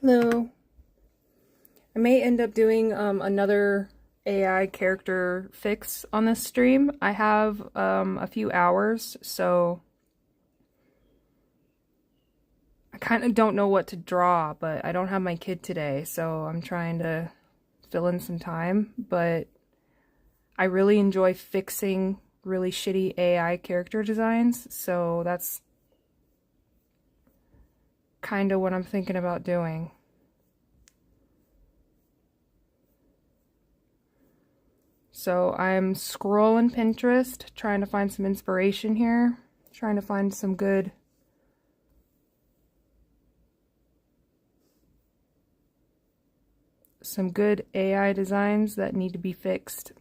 Hello. I may end up doing another AI character fix on this stream. I have a few hours, so I kind of don't know what to draw, but I don't have my kid today, so I'm trying to fill in some time. But I really enjoy fixing really shitty AI character designs, so that's kind of what I'm thinking about doing. So I'm scrolling Pinterest, trying to find some inspiration here, trying to find some good AI designs that need to be fixed.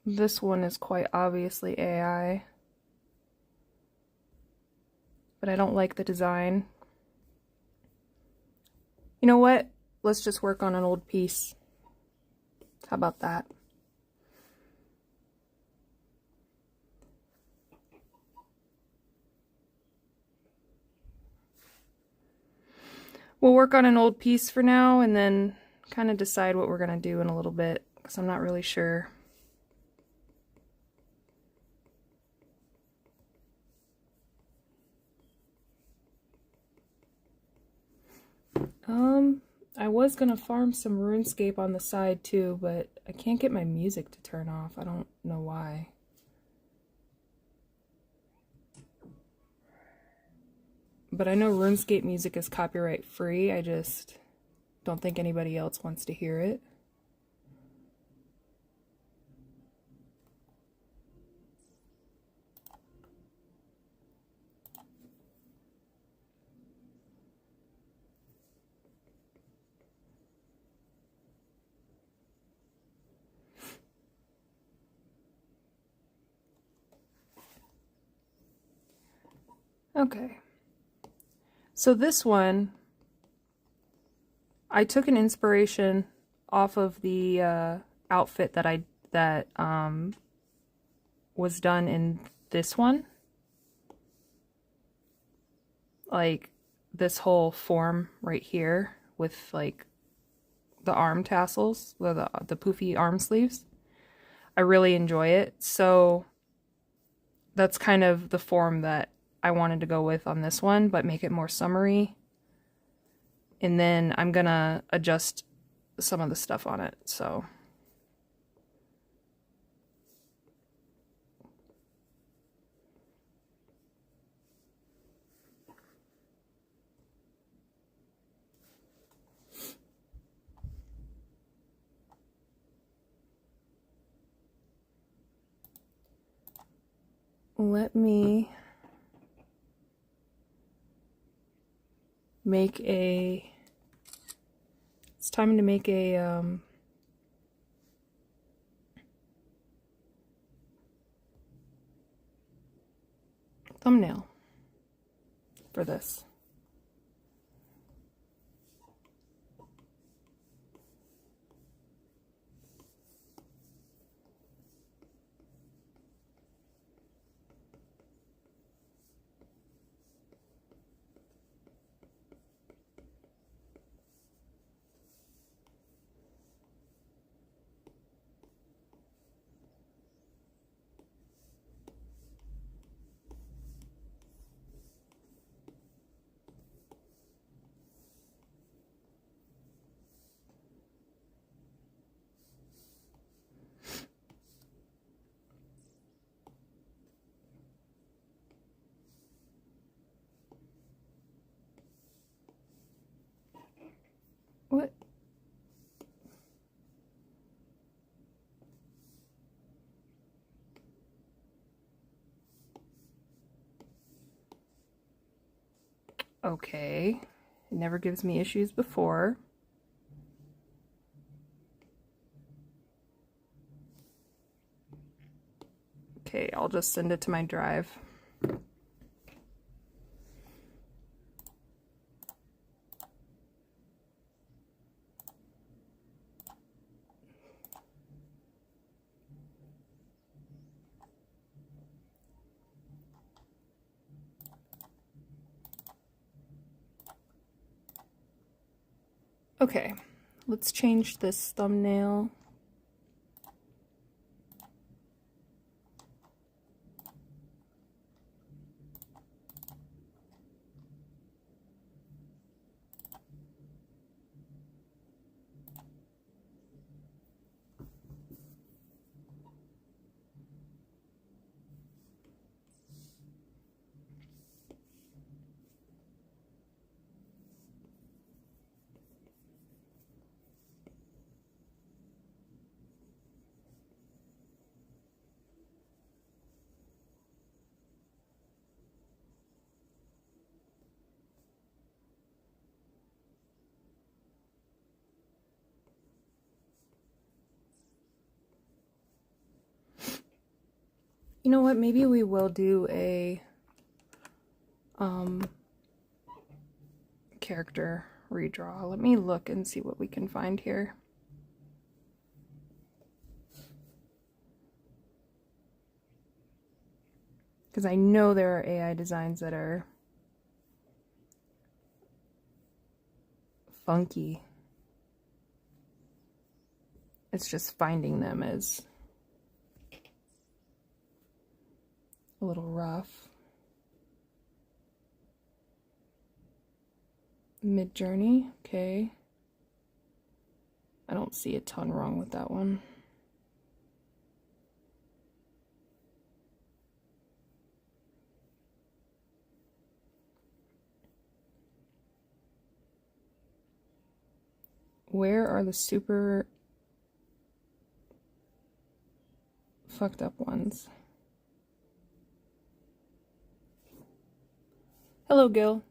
This one is quite obviously AI, but I don't like the design. You know what? Let's just work on an old piece. How about that? We'll work on an old piece for now and then kind of decide what we're going to do in a little bit, because I'm not really sure. I was gonna farm some RuneScape on the side too, but I can't get my music to turn off. I don't know why. But I know RuneScape music is copyright free. I just don't think anybody else wants to hear it. Okay. So this one, I took an inspiration off of the outfit that was done in this one. Like this whole form right here with like the arm tassels, the poofy arm sleeves. I really enjoy it. So that's kind of the form that I wanted to go with on this one, but make it more summery. And then I'm gonna adjust some of the stuff on it, so. Let me make it's time to make a thumbnail for this. What? Okay. It never gives me issues before. Okay, I'll just send it to my drive. Okay, let's change this thumbnail. You know what, maybe we will do a character redraw. Let me look and see what we can find here. Because I know there are AI designs that are funky. It's just finding them is a little rough. Mid-Journey, okay. I don't see a ton wrong with that one. Where are the super fucked up ones? Hello, Gil.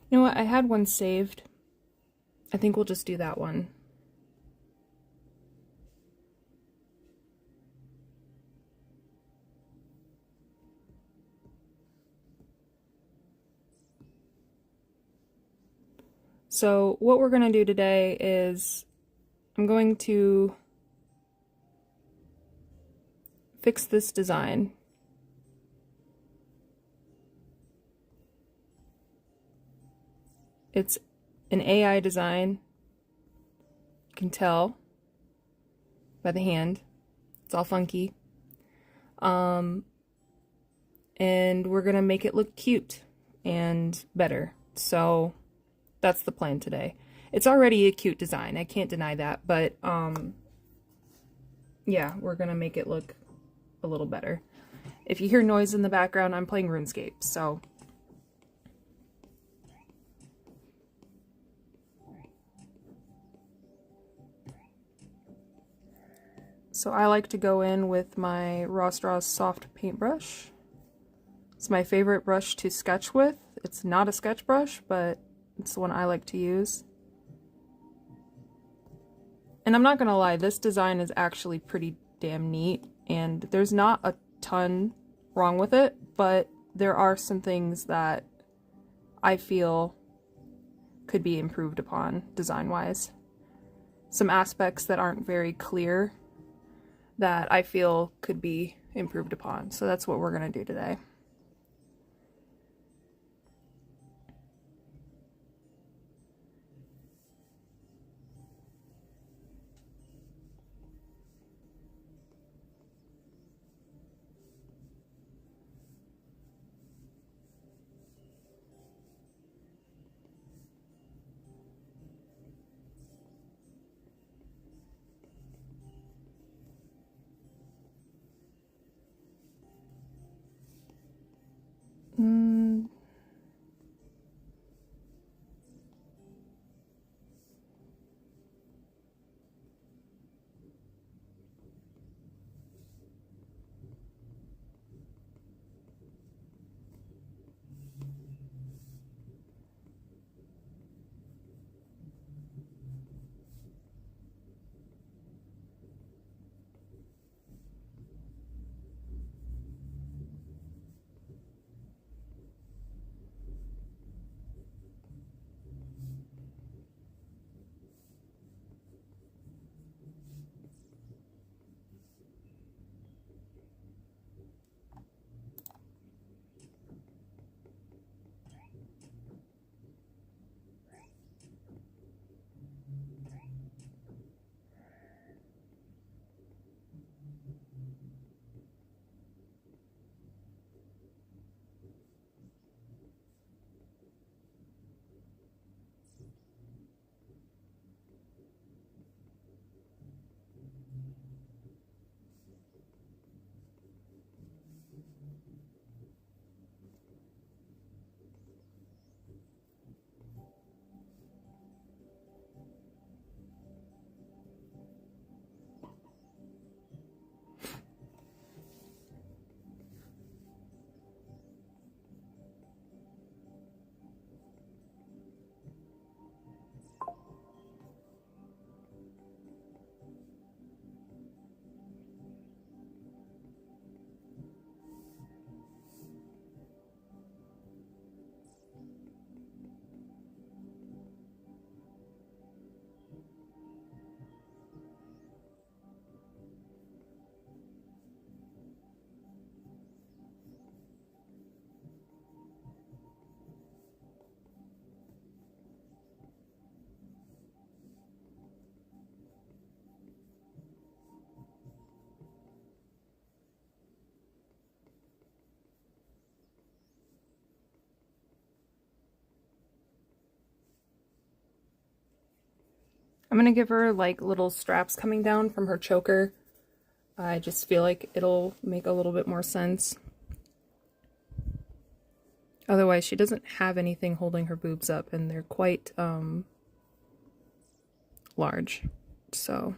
You know what? I had one saved. I think we'll just do that one. So what we're going to do today is I'm going to fix this design. It's an AI design. You can tell by the hand. It's all funky. And we're gonna make it look cute and better. So that's the plan today. It's already a cute design, I can't deny that, but yeah, we're gonna make it look a little better. If you hear noise in the background, I'm playing RuneScape, so I like to go in with my Raw Straws soft paintbrush. It's my favorite brush to sketch with. It's not a sketch brush, but it's the one I like to use. And I'm not gonna lie, this design is actually pretty damn neat, and there's not a ton wrong with it, but there are some things that I feel could be improved upon design-wise. Some aspects that aren't very clear that I feel could be improved upon. So that's what we're gonna do today. I'm gonna give her like little straps coming down from her choker. I just feel like it'll make a little bit more sense. Otherwise, she doesn't have anything holding her boobs up, and they're quite large. So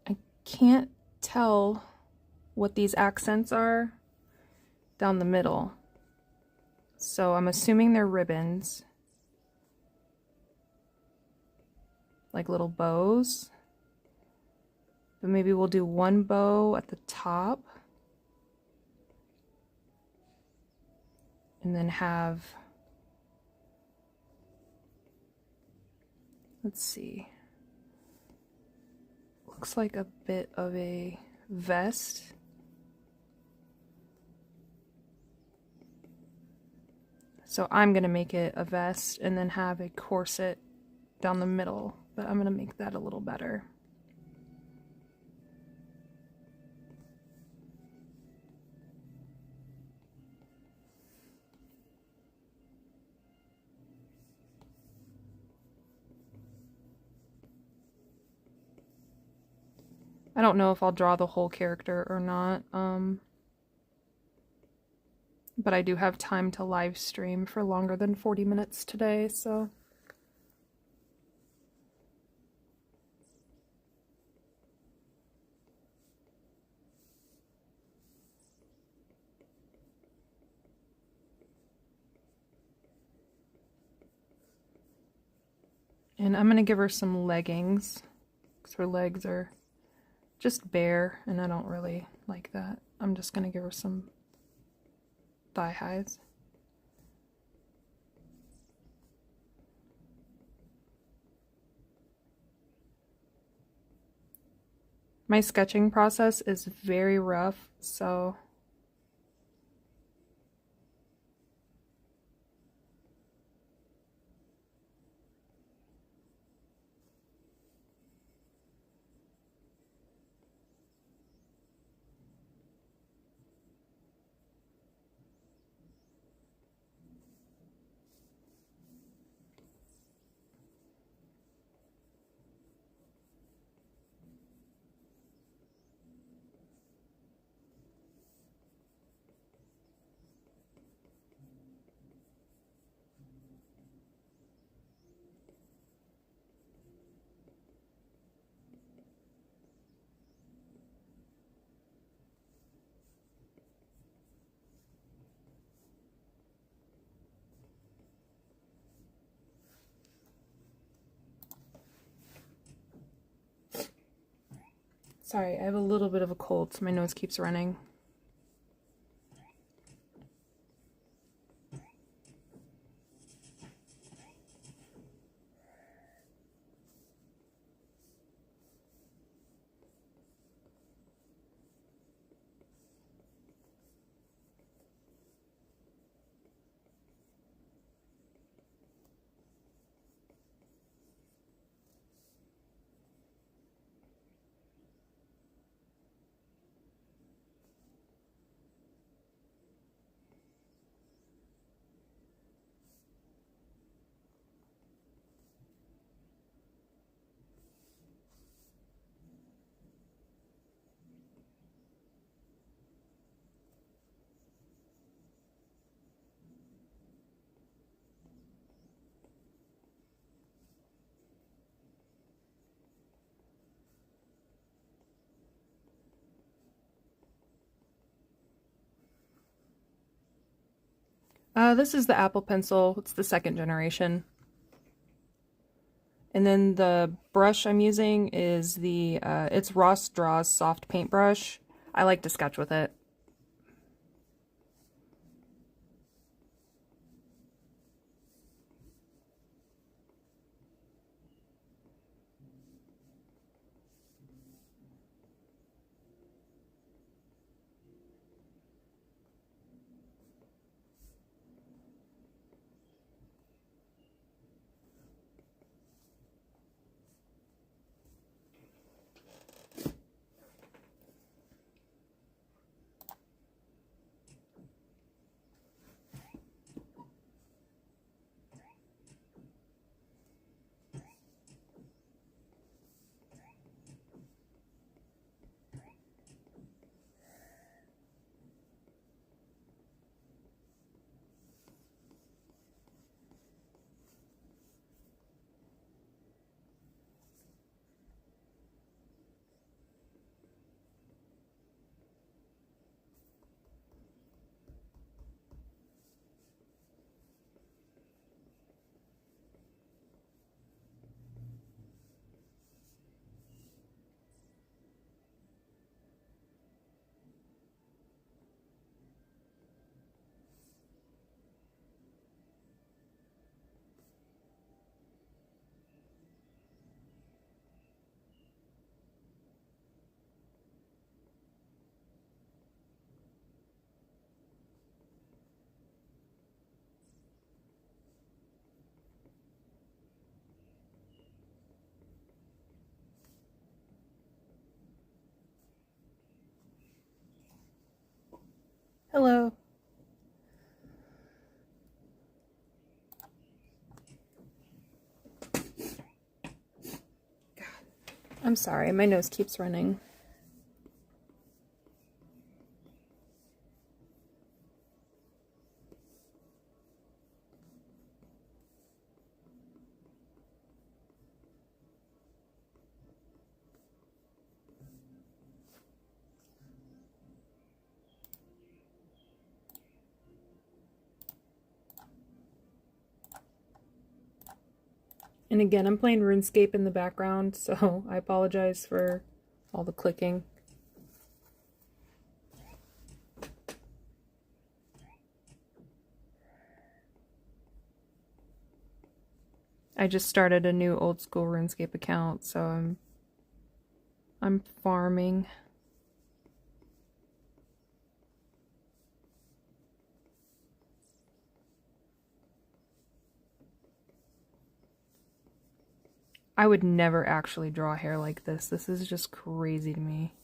I can't tell what these accents are down the middle. So I'm assuming they're ribbons. Like little bows. But maybe we'll do one bow at the top. And then have, let's see, looks like a bit of a vest. So I'm gonna make it a vest and then have a corset down the middle, but I'm gonna make that a little better. I don't know if I'll draw the whole character or not, but I do have time to live stream for longer than 40 minutes today, so. And I'm gonna give her some leggings, because her legs are just bare, and I don't really like that. I'm just gonna give her some thigh highs. My sketching process is very rough, so sorry, I have a little bit of a cold, so my nose keeps running. This is the Apple Pencil. It's the second generation. And then the brush I'm using is it's Ross Draws Soft Paint Brush. I like to sketch with it. Hello. God, I'm sorry, my nose keeps running. And again, I'm playing RuneScape in the background, so I apologize for all the clicking. I just started a new old school RuneScape account, so I'm farming. I would never actually draw hair like this. This is just crazy to me.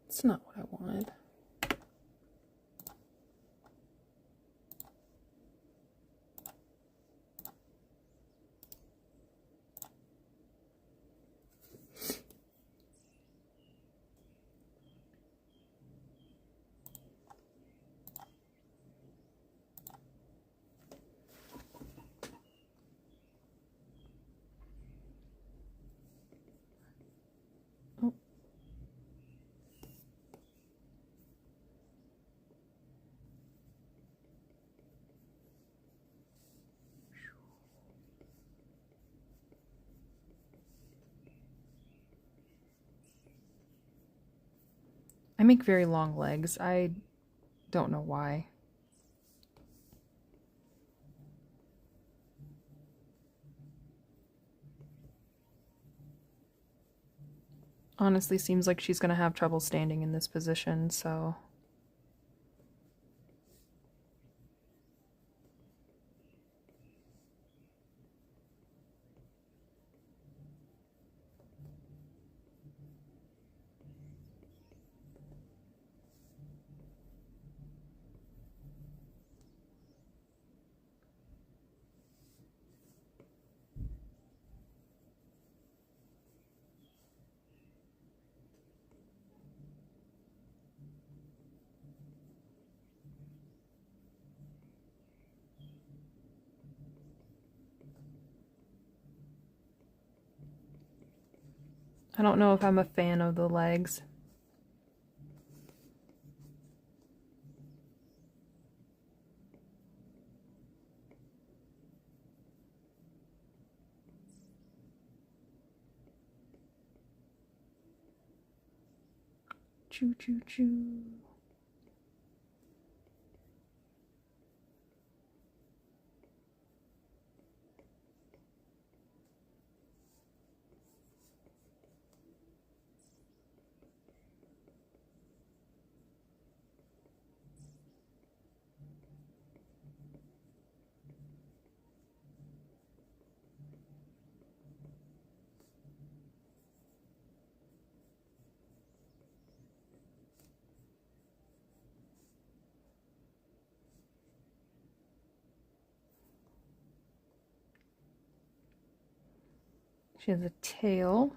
It's not what I wanted. Oh. I make very long legs. I don't know why. Honestly, seems like she's gonna have trouble standing in this position, so... I don't know if I'm a fan of the legs. Choo choo choo. She has a tail.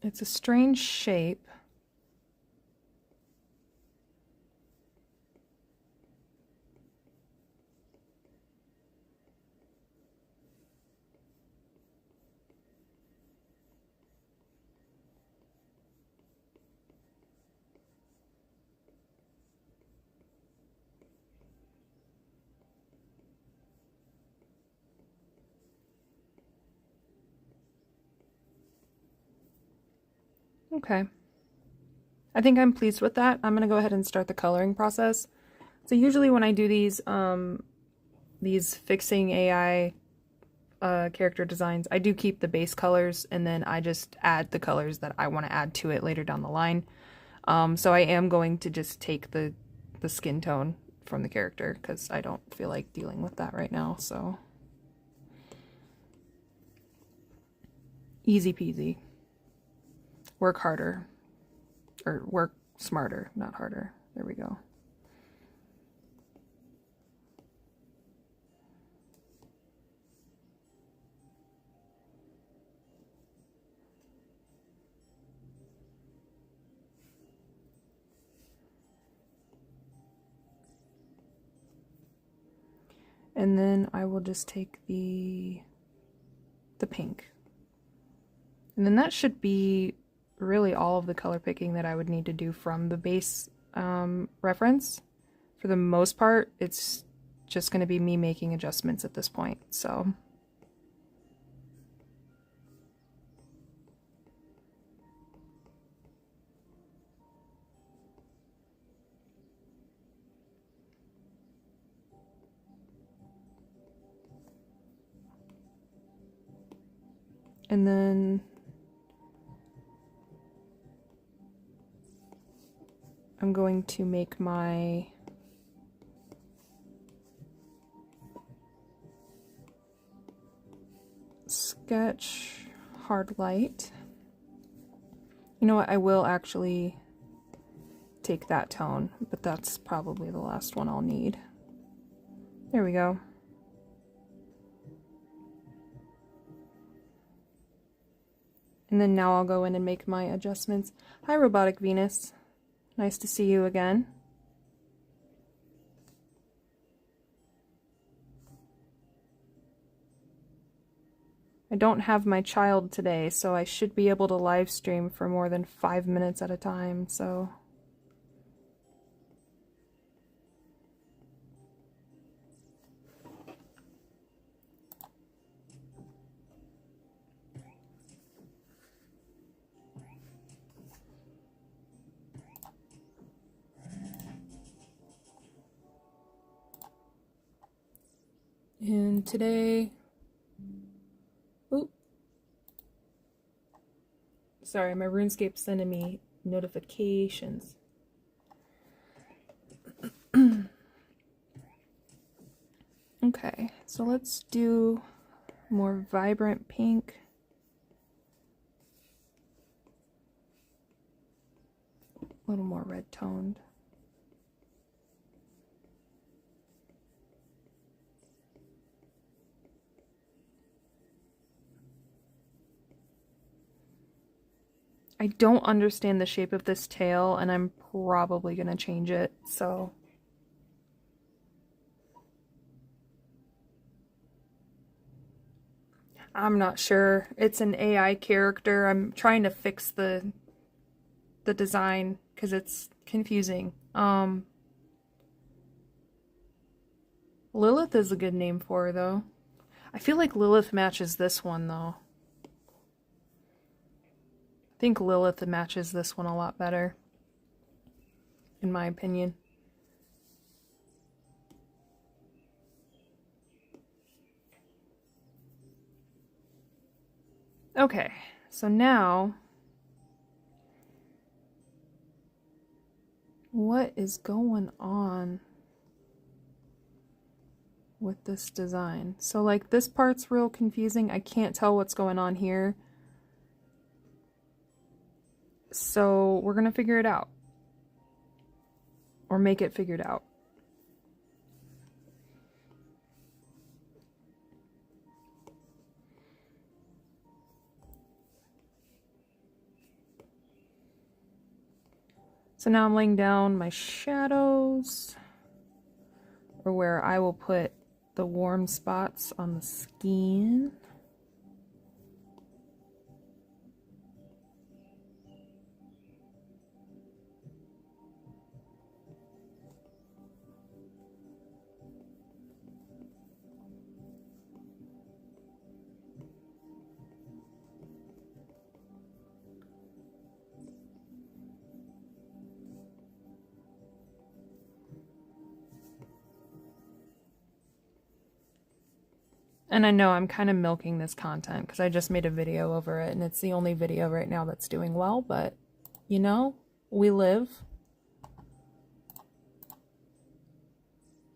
It's a strange shape. Okay. I think I'm pleased with that. I'm going to go ahead and start the coloring process. So usually when I do these fixing AI character designs, I do keep the base colors and then I just add the colors that I want to add to it later down the line. So I am going to just take the skin tone from the character because I don't feel like dealing with that right now, so easy peasy. Work harder. Or work smarter, not harder. There we go. And then I will just take the pink. And then that should be really all of the color picking that I would need to do from the base reference. For the most part, it's just going to be me making adjustments at this point, so... And then I'm going to make my sketch hard light. You know what, I will actually take that tone, but that's probably the last one I'll need. There we go. And then now I'll go in and make my adjustments. Hi, Robotic Venus. Nice to see you again. I don't have my child today, so I should be able to live stream for more than 5 minutes at a time, so... And today, oop, sorry, my RuneScape's sending me notifications. Okay, so let's do more vibrant pink. A little more red toned. I don't understand the shape of this tail, and I'm probably going to change it, so... I'm not sure. It's an AI character. I'm trying to fix the design because it's confusing. Lilith is a good name for her, though. I feel like Lilith matches this one, though. I think Lilith matches this one a lot better, in my opinion. Okay, so now, what is going on with this design? So like this part's real confusing. I can't tell what's going on here. So we're gonna figure it out. Or make it figured out. So now I'm laying down my shadows, or where I will put the warm spots on the skin. And I know I'm kind of milking this content because I just made a video over it and it's the only video right now that's doing well, but you know, we live.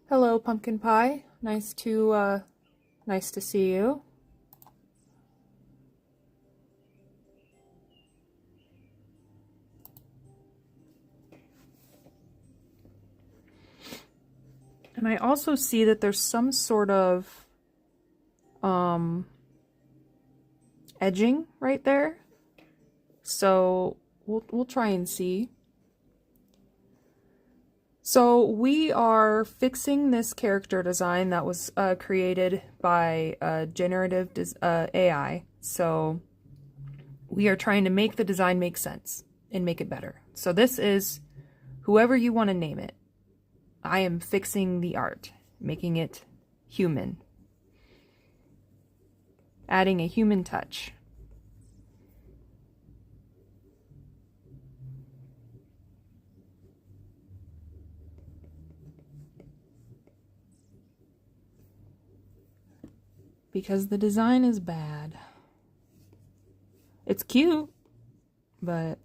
Hello, Pumpkin Pie. Nice to see you. And I also see that there's some sort of edging right there. So we'll try and see. So we are fixing this character design that was created by generative AI. So we are trying to make the design make sense and make it better. So this is whoever you want to name it. I am fixing the art, making it human. Adding a human touch. Because the design is bad. It's cute, but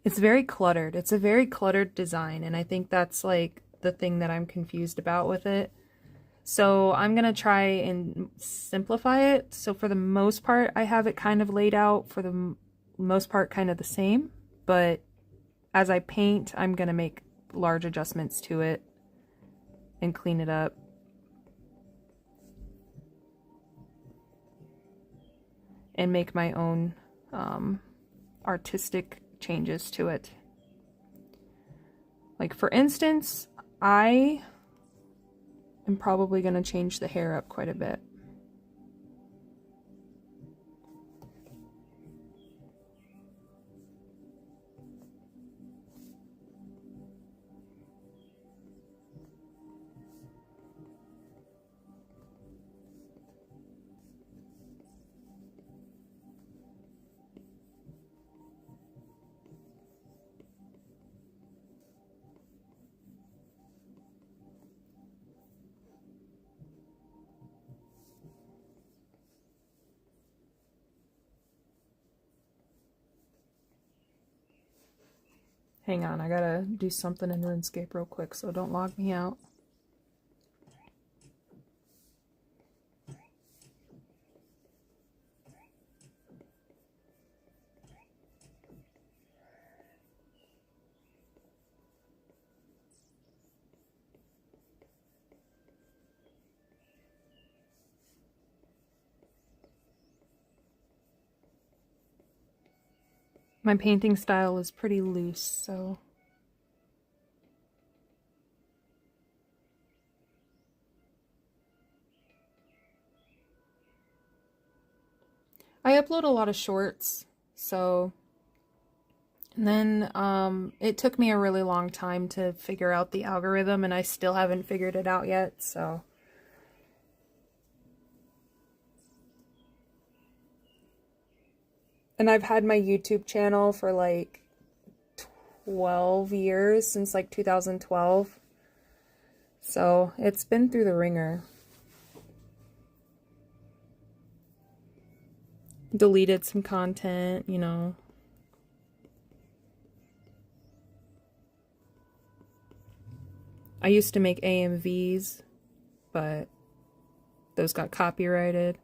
it's very cluttered. It's a very cluttered design, and I think that's like the thing that I'm confused about with it. So I'm gonna try and simplify it. So for the most part, I have it kind of laid out for the most part kind of the same, but as I paint, I'm gonna make large adjustments to it and clean it up. And make my own artistic changes to it. Like for instance, I am probably going to change the hair up quite a bit. Hang on, I gotta do something in RuneScape real quick, so don't log me out. My painting style is pretty loose, so... I upload a lot of shorts, so... And then it took me a really long time to figure out the algorithm, and I still haven't figured it out yet, so... And I've had my YouTube channel for like 12 years, since like 2012. So it's been through the ringer. Deleted some content, you know. I used to make AMVs, but those got copyrighted.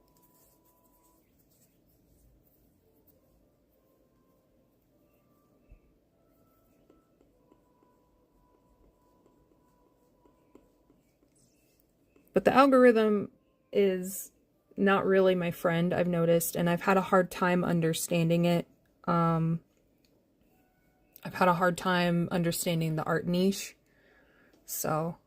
But the algorithm is not really my friend, I've noticed, and I've had a hard time understanding it. I've had a hard time understanding the art niche, so...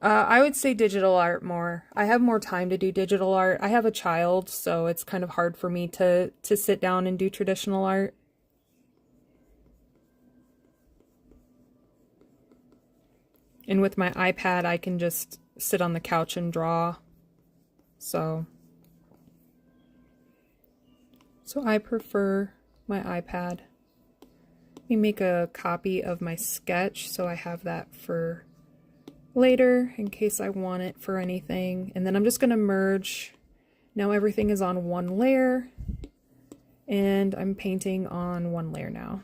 I would say digital art more. I have more time to do digital art. I have a child, so it's kind of hard for me to sit down and do traditional art. And with my iPad, I can just sit on the couch and draw. So I prefer my iPad. Let me make a copy of my sketch so I have that for later in case I want it for anything. And then I'm just going to merge. Now everything is on one layer, and I'm painting on one layer now.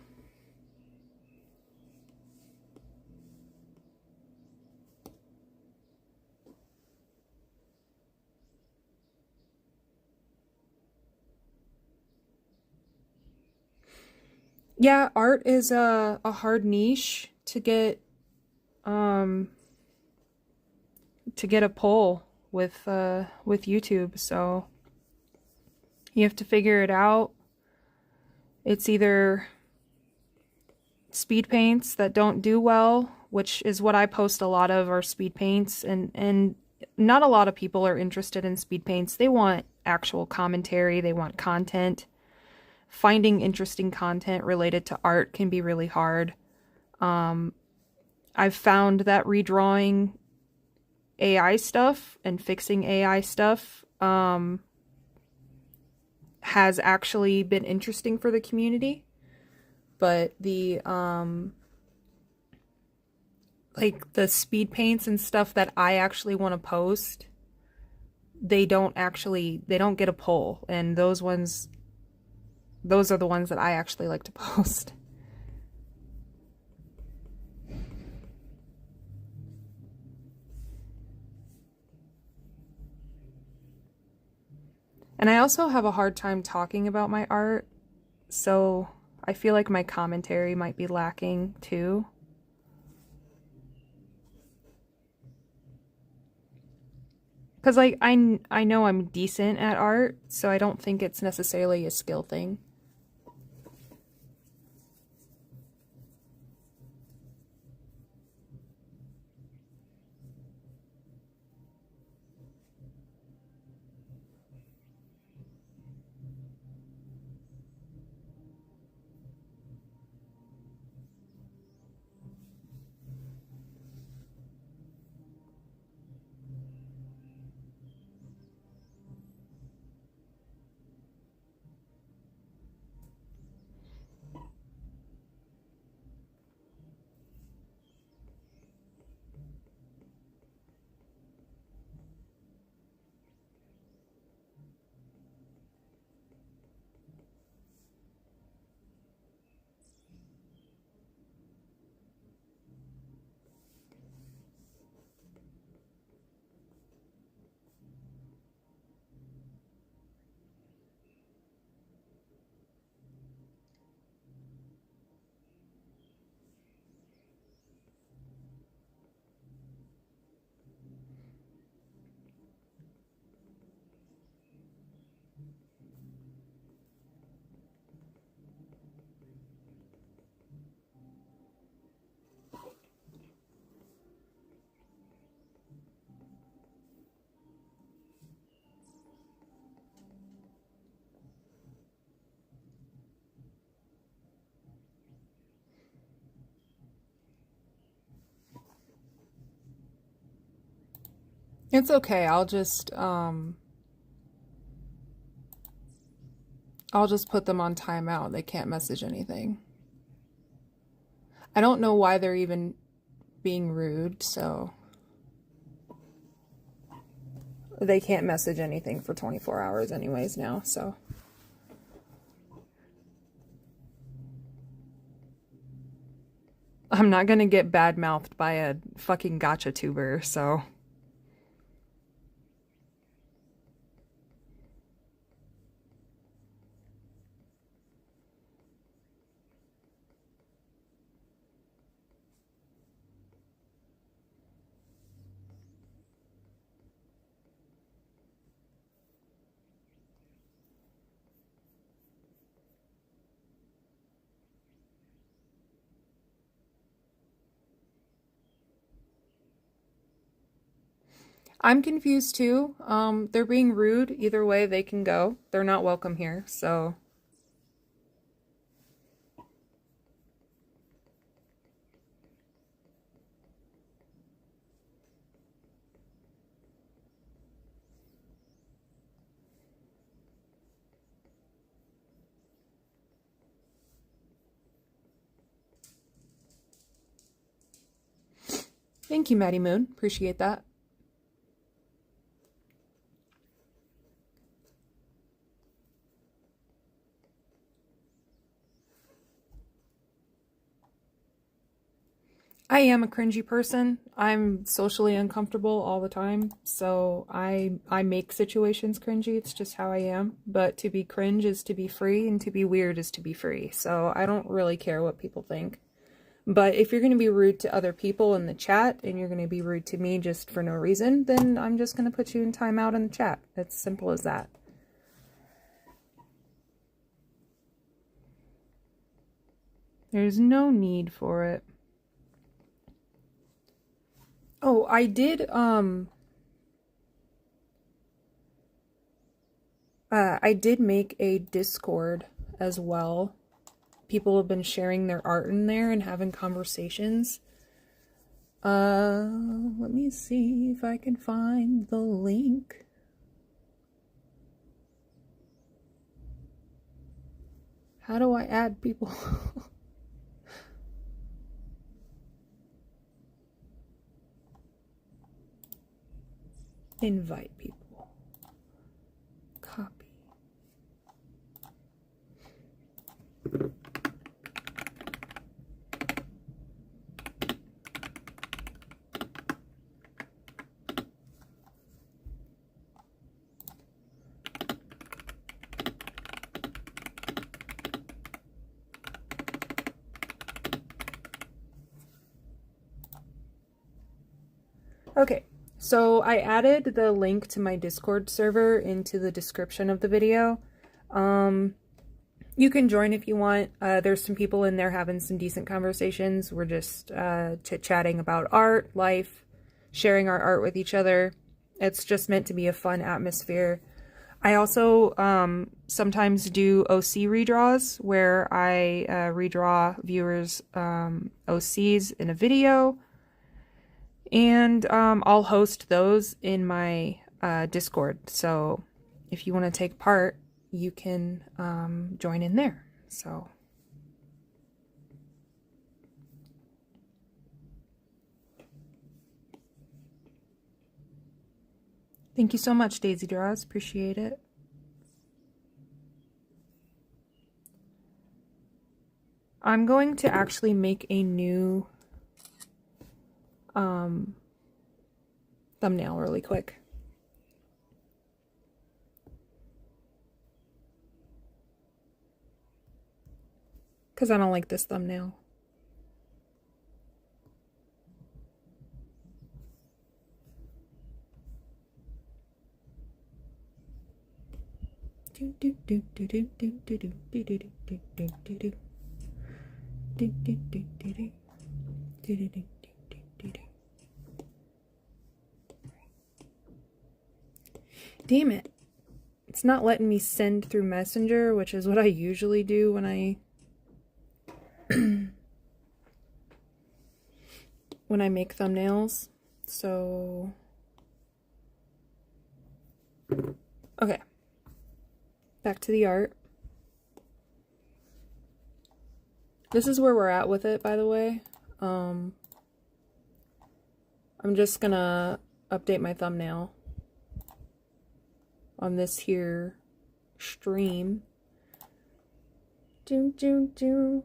Yeah, art is a hard niche to get a pull with YouTube, so you have to figure it out. It's either speed paints that don't do well, which is what I post a lot of, are speed paints, and not a lot of people are interested in speed paints. They want actual commentary, they want content. Finding interesting content related to art can be really hard. I've found that redrawing AI stuff and fixing AI stuff has actually been interesting for the community. But the like the speed paints and stuff that I actually want to post, they don't get a pull, and those are the ones that I actually like to post. And I also have a hard time talking about my art, so I feel like my commentary might be lacking too. Because like I know I'm decent at art, so I don't think it's necessarily a skill thing. It's okay. I'll just put them on timeout. They can't message anything. I don't know why they're even being rude, so they can't message anything for 24 hours anyways now, so. I'm not gonna get bad-mouthed by a fucking gotcha tuber, so. I'm confused too. They're being rude. Either way, they can go. They're not welcome here, so. Thank you, Maddie Moon. Appreciate that. I am a cringy person. I'm socially uncomfortable all the time, so I make situations cringy. It's just how I am. But to be cringe is to be free, and to be weird is to be free. So I don't really care what people think. But if you're going to be rude to other people in the chat, and you're going to be rude to me just for no reason, then I'm just going to put you in timeout in the chat. It's simple as that. There's no need for it. Oh, I did make a Discord as well. People have been sharing their art in there and having conversations. Let me see if I can find the link. How do I add people? Invite people. Copy. Okay, so I added the link to my Discord server into the description of the video. You can join if you want. There's some people in there having some decent conversations. We're just chit-chatting about art, life, sharing our art with each other. It's just meant to be a fun atmosphere. I also sometimes do OC redraws where I redraw viewers' OCs in a video. And I'll host those in my Discord. So if you want to take part, you can join in there. So thank you so much, Daisy Draws. Appreciate it. I'm going to actually make a new thumbnail really quick. Because I don't like this thumbnail. Damn it. It's not letting me send through Messenger, which is what I usually do when I when I make thumbnails. So Okay, back to the art. This is where we're at with it, by the way. I'm just gonna update my thumbnail on this here stream. Doom, doom, doom.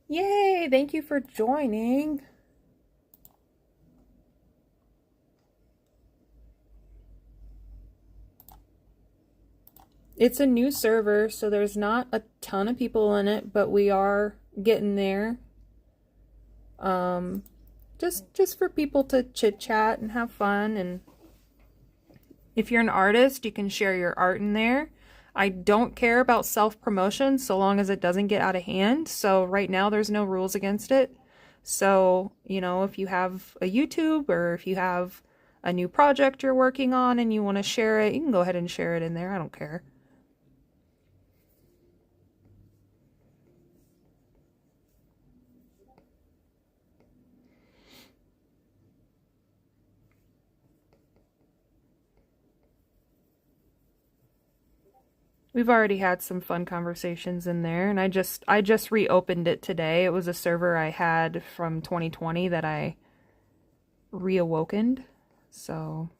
Yay! Thank you for joining. It's a new server, so there's not a ton of people in it, but we are getting there. Just for people to chit chat and have fun, and if you're an artist, you can share your art in there. I don't care about self-promotion so long as it doesn't get out of hand. So right now there's no rules against it. So, you know, if you have a YouTube or if you have a new project you're working on and you want to share it, you can go ahead and share it in there. I don't care. We've already had some fun conversations in there, and I just reopened it today. It was a server I had from 2020 that I reawakened. So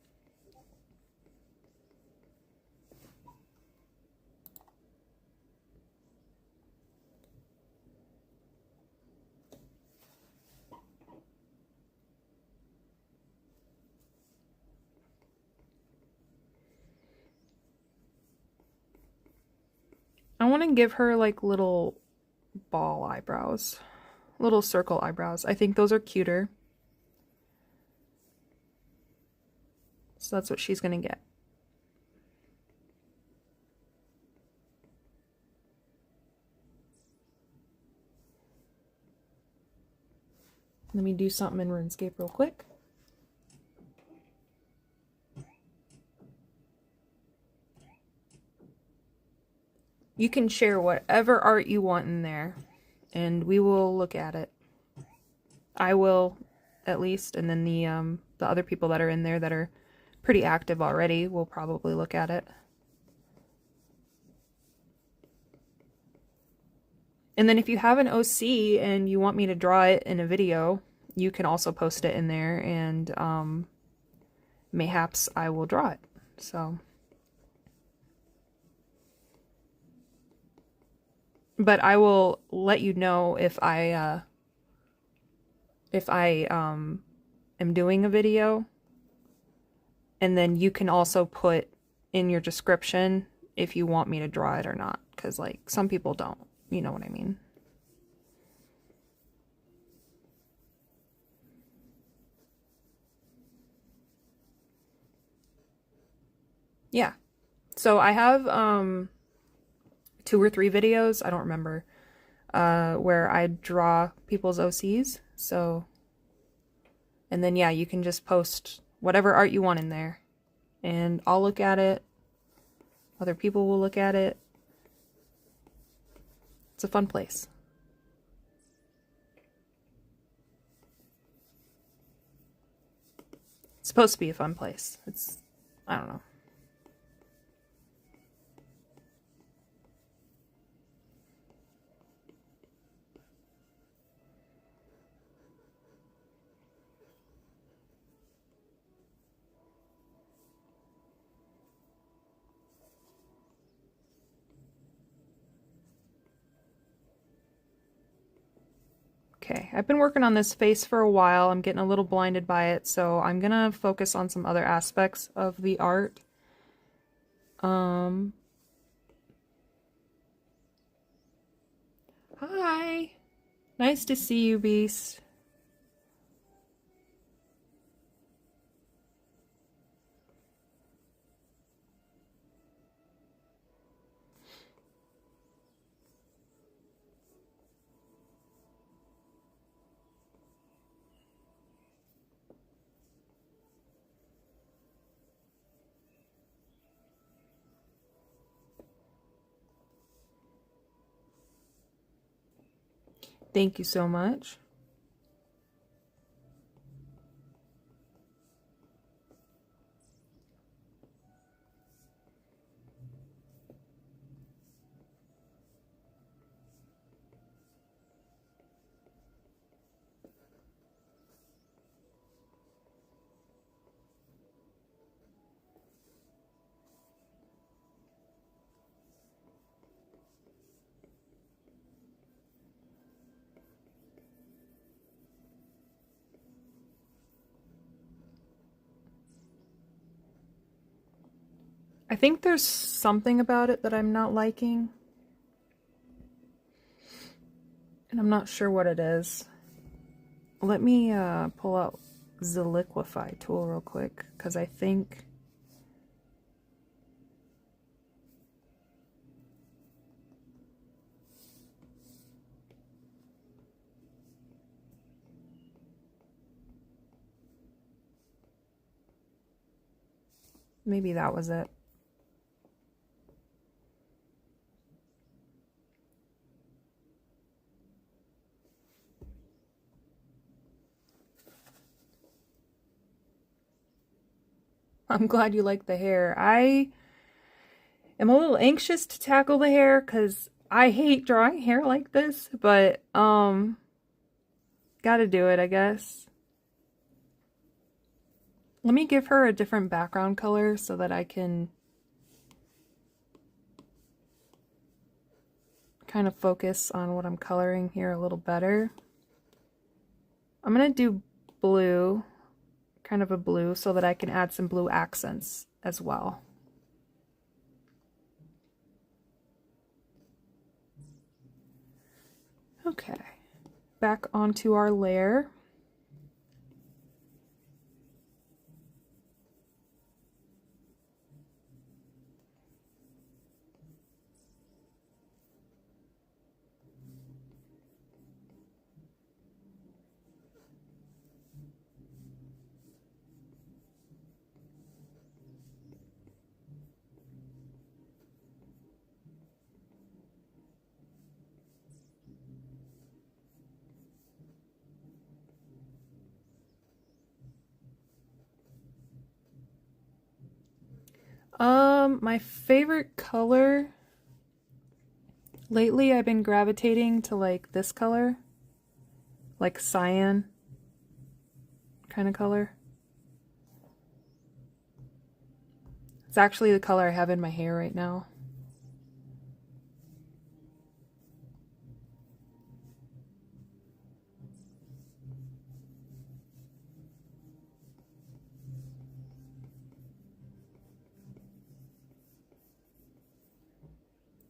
I want to give her like little ball eyebrows, little circle eyebrows. I think those are cuter. So that's what she's gonna get. Let me do something in RuneScape real quick. You can share whatever art you want in there, and we will look at it. I will, at least, and then the other people that are in there that are pretty active already will probably look at it. And then if you have an OC and you want me to draw it in a video, you can also post it in there, and mayhaps I will draw it. So, but I will let you know if I am doing a video, and then you can also put in your description if you want me to draw it or not, because like some people don't. You know what I mean? Yeah. So I have 2 or 3 videos, I don't remember, where I draw people's OCs. So, and then yeah, you can just post whatever art you want in there, and I'll look at it. Other people will look at it. It's a fun place. It's supposed to be a fun place. It's, I don't know. Okay, I've been working on this face for a while. I'm getting a little blinded by it, so I'm gonna focus on some other aspects of the art. Hi! Nice to see you, Beast. Thank you so much. I think there's something about it that I'm not liking. And I'm not sure what it is. Let me pull out the liquefy tool real quick, because I think maybe that was it. I'm glad you like the hair. I am a little anxious to tackle the hair because I hate drawing hair like this, but gotta do it, I guess. Let me give her a different background color so that I can kind of focus on what I'm coloring here a little better. I'm gonna do blue, kind of a blue, so that I can add some blue accents as well. Okay, back onto our layer. My favorite color lately, I've been gravitating to like this color, like cyan kind of color. It's actually the color I have in my hair right now.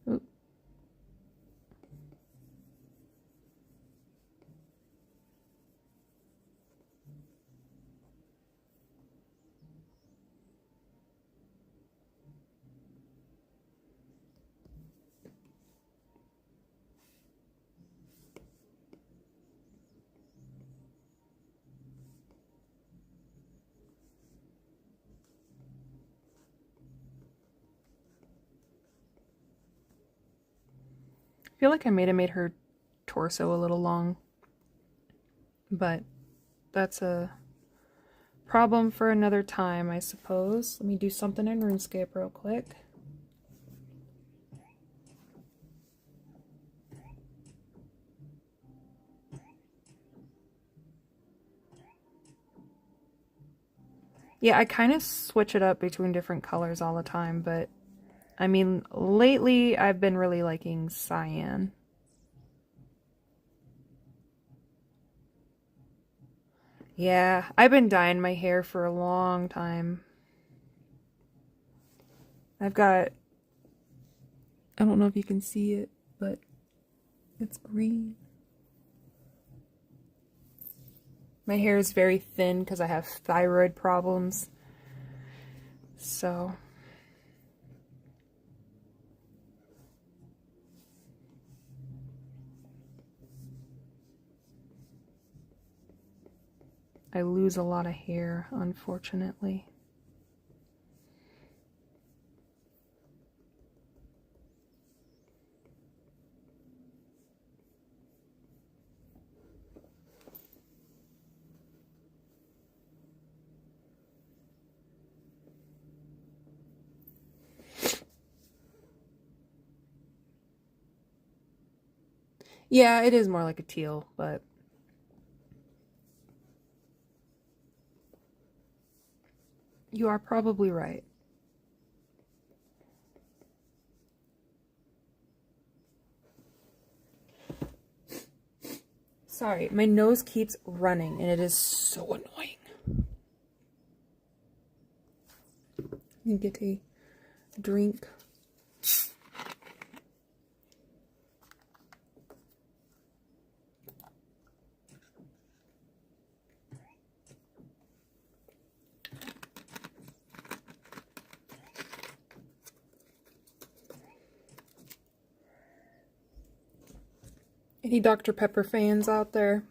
Oop. I feel like I made her torso a little long, but that's a problem for another time, I suppose. Let me do something in RuneScape real quick. Yeah, I kind of switch it up between different colors all the time, but I mean, lately I've been really liking cyan. Yeah, I've been dyeing my hair for a long time. I've got, I don't know if you can see it, but it's green. My hair is very thin because I have thyroid problems. So I lose a lot of hair, unfortunately. Yeah, it is more like a teal, but you are probably right. Sorry, my nose keeps running and it is so annoying. You get a drink. Any Dr. Pepper fans out there?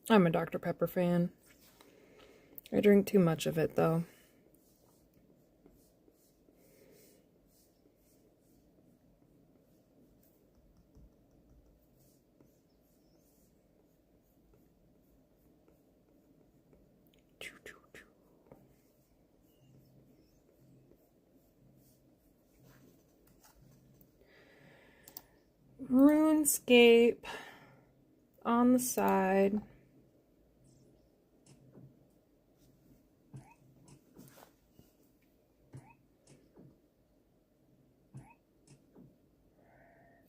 I'm a Dr. Pepper fan. I drink too much of it, though. RuneScape on the side.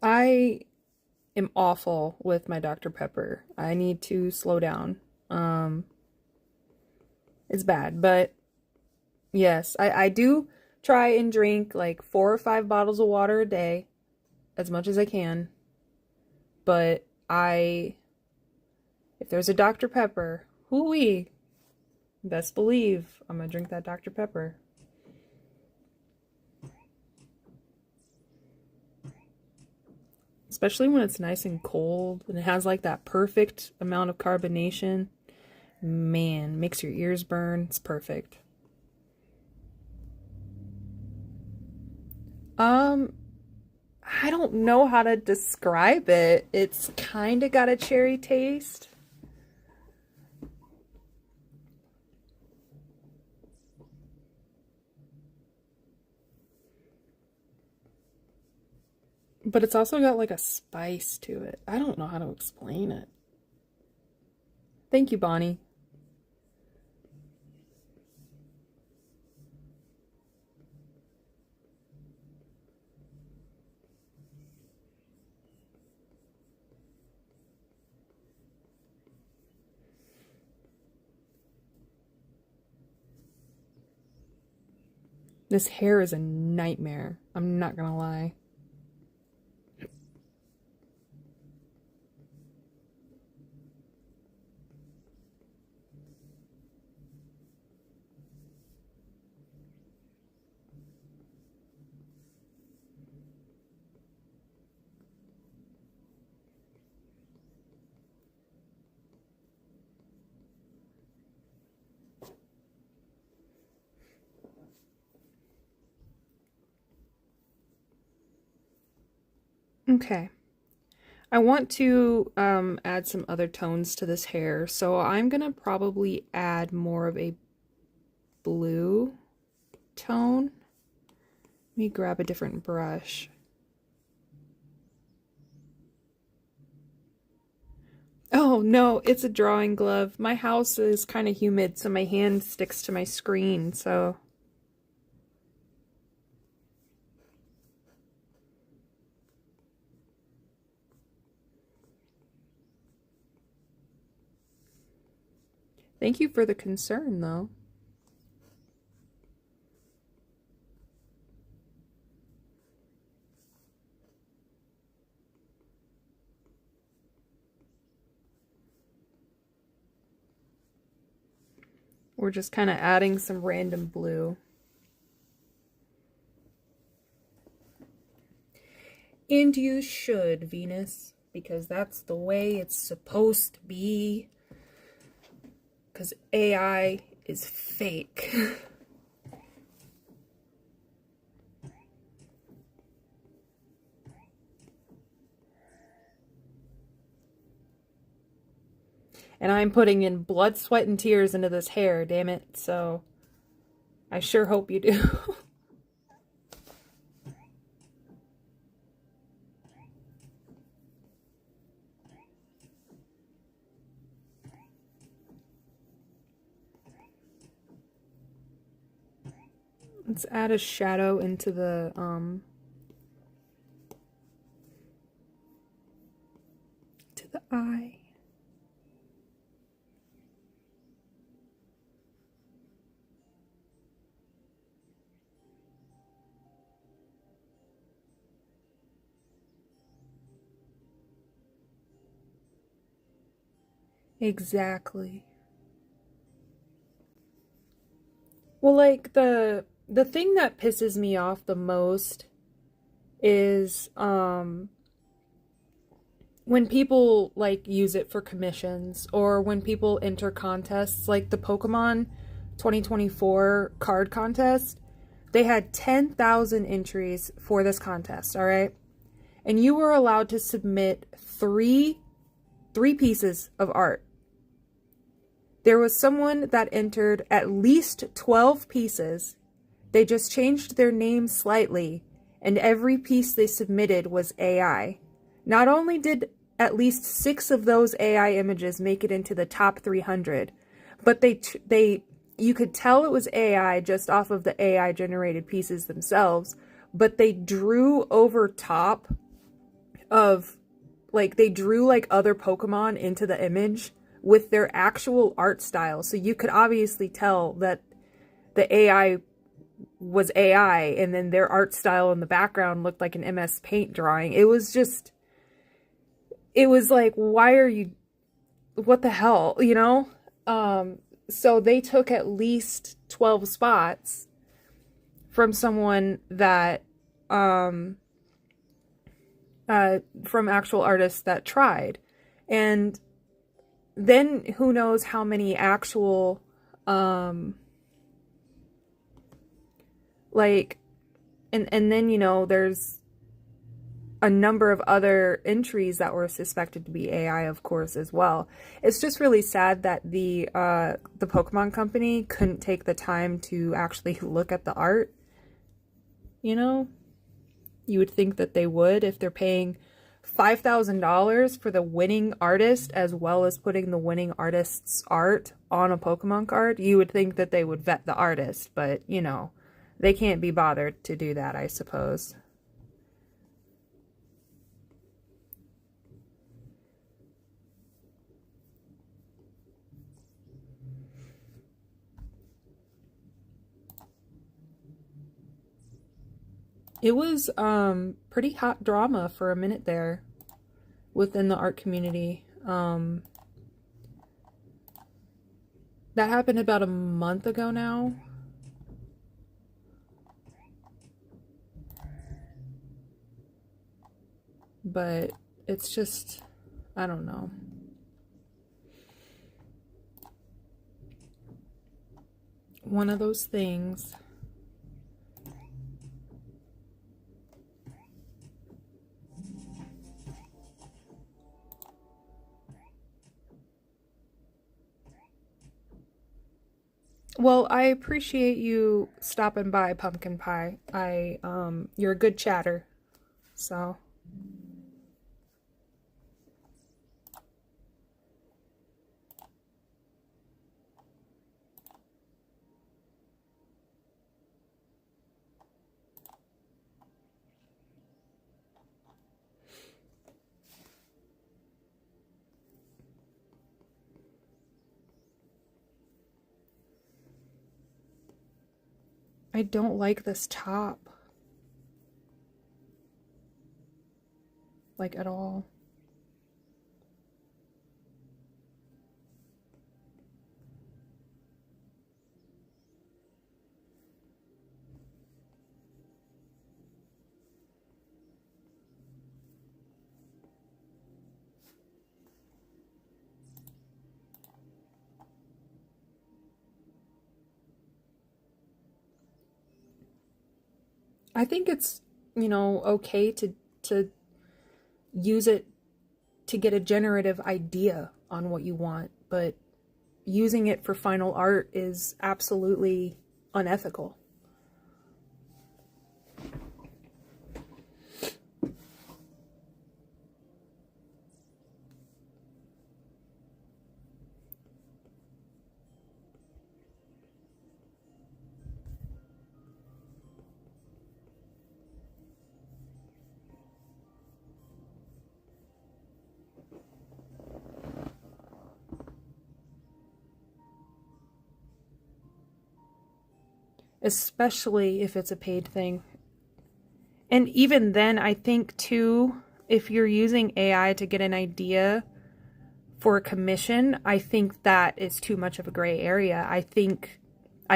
I am awful with my Dr. Pepper. I need to slow down. It's bad, but yes, I do try and drink like 4 or 5 bottles of water a day, as much as I can. But if there's a Dr. Pepper, hoo-wee, best believe I'm gonna drink that Dr. Pepper. Especially when it's nice and cold and it has like that perfect amount of carbonation. Man, makes your ears burn. It's perfect. I don't know how to describe it. It's kind of got a cherry taste. But it's also got like a spice to it. I don't know how to explain it. Thank you, Bonnie. This hair is a nightmare. I'm not gonna lie. Okay. I want to add some other tones to this hair, so I'm gonna probably add more of a blue tone. Let me grab a different brush. Oh no, it's a drawing glove. My house is kind of humid, so my hand sticks to my screen, so. Thank you for the concern, though. We're just kind of adding some random blue. And you should, Venus, because that's the way it's supposed to be. Because AI is fake. And I'm putting in blood, sweat, and tears into this hair, damn it. So I sure hope you do. Let's add a shadow into the to the eye. Exactly. Well, like the thing that pisses me off the most is when people like use it for commissions or when people enter contests like the Pokemon 2024 card contest. They had 10,000 entries for this contest, all right? And you were allowed to submit three pieces of art. There was someone that entered at least 12 pieces. They just changed their name slightly, and every piece they submitted was AI. Not only did at least 6 of those AI images make it into the top 300, but you could tell it was AI just off of the AI generated pieces themselves, but they drew over top of, like, they drew like other Pokemon into the image with their actual art style. So you could obviously tell that the AI was AI, and then their art style in the background looked like an MS Paint drawing. It was like, why are you, what the hell, you know? So they took at least 12 spots from someone that, from actual artists that tried. And then who knows how many actual, like, and then, you know, there's a number of other entries that were suspected to be AI, of course, as well. It's just really sad that the Pokemon Company couldn't take the time to actually look at the art. You know, you would think that they would if they're paying $5,000 for the winning artist as well as putting the winning artist's art on a Pokemon card. You would think that they would vet the artist, but, you know, they can't be bothered to do that, I suppose. It was pretty hot drama for a minute there within the art community. That happened about a month ago now. But it's just, I don't know. One of those things. Well, I appreciate you stopping by, Pumpkin Pie. You're a good chatter, so. I don't like this top. Like, at all. I think it's, you know, okay to use it to get a generative idea on what you want, but using it for final art is absolutely unethical. especially if it's a paid thing. And even then, I think too, if you're using AI to get an idea for a commission, I think that is too much of a gray area. I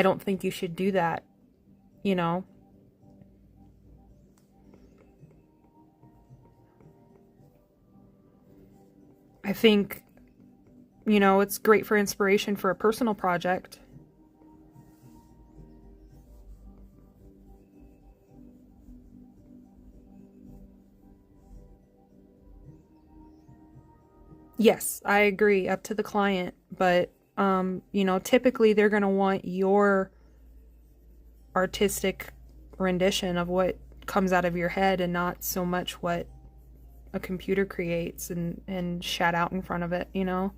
don't think you should do that, you know? I think, you know, it's great for inspiration for a personal project. Yes, I agree, up to the client, but you know, typically they're going to want your artistic rendition of what comes out of your head and not so much what a computer creates and shat out in front of it, you know?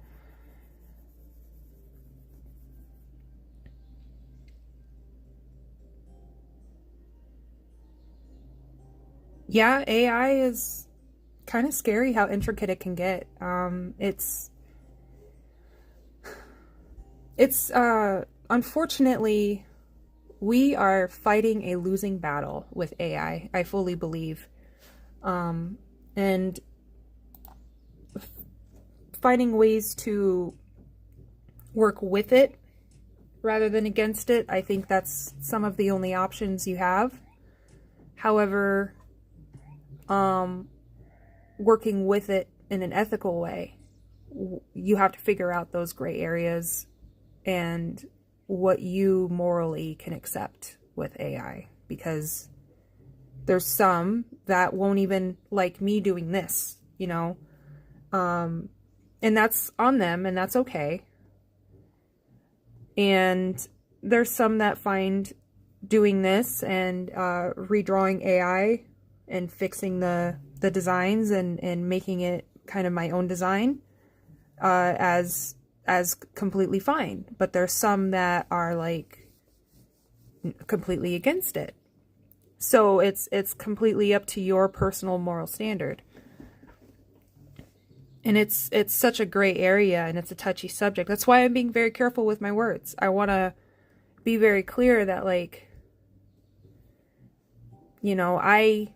Yeah, AI is kind of scary how intricate it can get. It's unfortunately, we are fighting a losing battle with AI. I fully believe. And finding ways to work with it rather than against it, I think that's some of the only options you have. However, working with it in an ethical way, you have to figure out those gray areas and what you morally can accept with AI, because there's some that won't even like me doing this, you know, and that's on them, and that's okay. And there's some that find doing this and redrawing AI and fixing the designs and making it kind of my own design as completely fine. But there's some that are like completely against it. So it's completely up to your personal moral standard. And it's such a gray area, and it's a touchy subject. That's why I'm being very careful with my words. I want to be very clear that, like, you know, I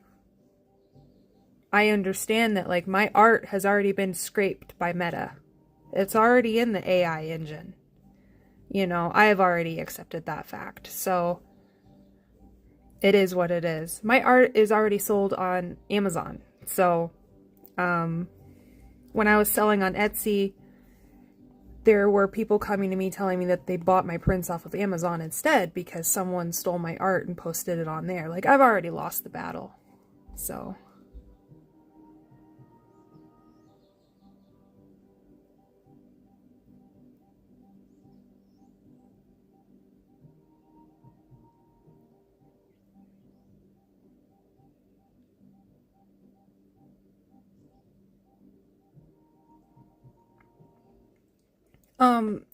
understand that, like, my art has already been scraped by Meta. It's already in the AI engine. You know, I've already accepted that fact. So it is what it is. My art is already sold on Amazon. So when I was selling on Etsy, there were people coming to me telling me that they bought my prints off of Amazon instead because someone stole my art and posted it on there. Like, I've already lost the battle. So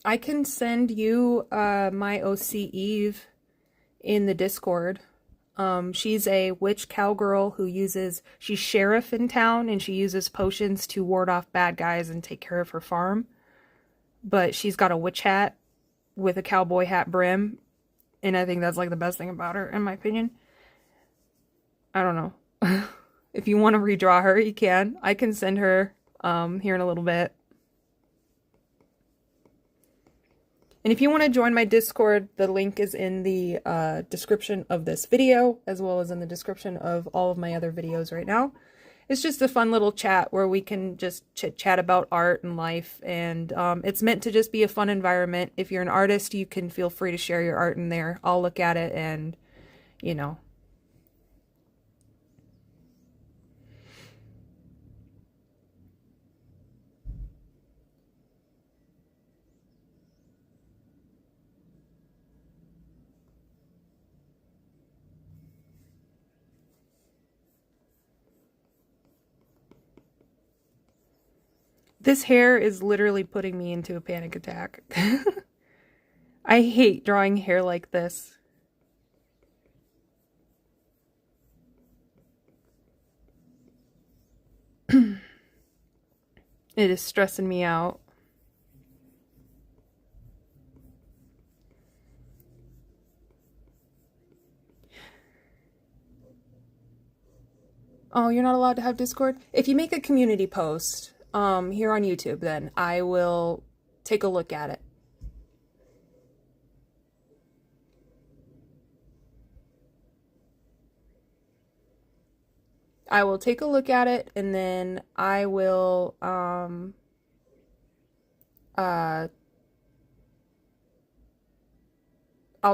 I can send you my OC Eve in the Discord. She's a witch cowgirl who she's sheriff in town, and she uses potions to ward off bad guys and take care of her farm. But she's got a witch hat with a cowboy hat brim, and I think that's like the best thing about her, in my opinion. I don't know. If you want to redraw her, you can. I can send her here in a little bit. And if you want to join my Discord, the link is in the description of this video, as well as in the description of all of my other videos right now. It's just a fun little chat where we can just chit-chat about art and life, and it's meant to just be a fun environment. If you're an artist, you can feel free to share your art in there. I'll look at it and, you know. This hair is literally putting me into a panic attack. I hate drawing hair like this. It is stressing me out. Oh, you're not allowed to have Discord? If you make a community post here on YouTube, then I will take a look at it. I will take a look at it, and then I will I'll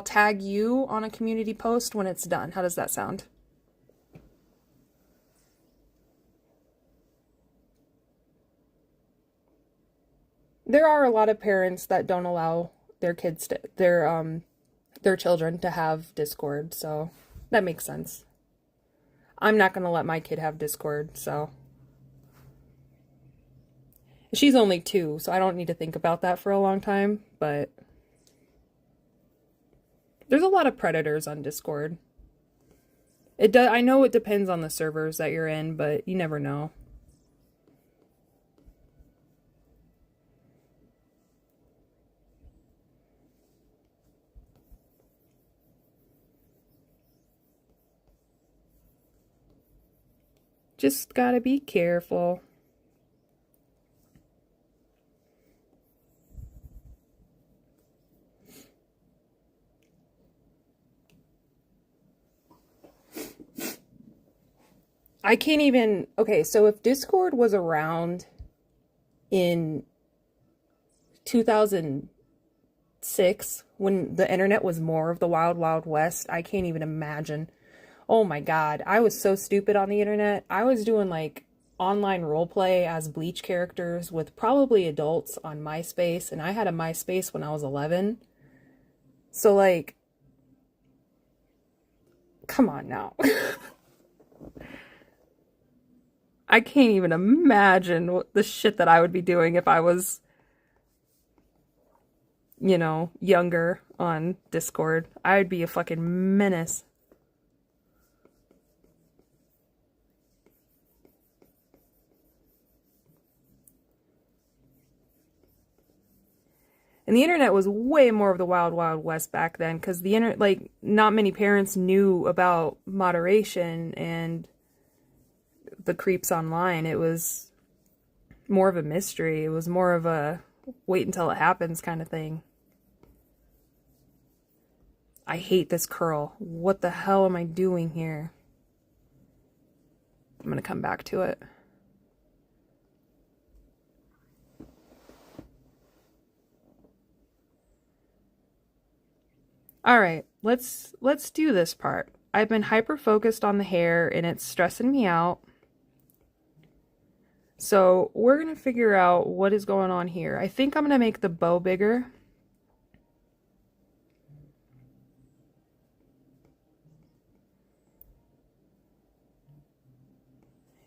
tag you on a community post when it's done. How does that sound? There are a lot of parents that don't allow their kids to their children to have Discord, so that makes sense. I'm not going to let my kid have Discord, so she's only 2, so I don't need to think about that for a long time, but there's a lot of predators on Discord. I know it depends on the servers that you're in, but you never know. Just gotta be careful. I can't even... Okay, so if Discord was around in 2006, when the internet was more of the wild, wild west, I can't even imagine. Oh my God, I was so stupid on the internet. I was doing like online roleplay as Bleach characters with probably adults on MySpace, and I had a MySpace when I was 11. So like, come on now. I can't even imagine what the shit that I would be doing if I was, you know, younger on Discord. I'd be a fucking menace. And the internet was way more of the wild, wild west back then, because the internet, like, not many parents knew about moderation and the creeps online. It was more of a mystery. It was more of a wait until it happens kind of thing. I hate this curl. What the hell am I doing here? I'm gonna come back to it. All right, let's do this part. I've been hyper focused on the hair and it's stressing me out. So we're gonna figure out what is going on here. I think I'm gonna make the bow bigger.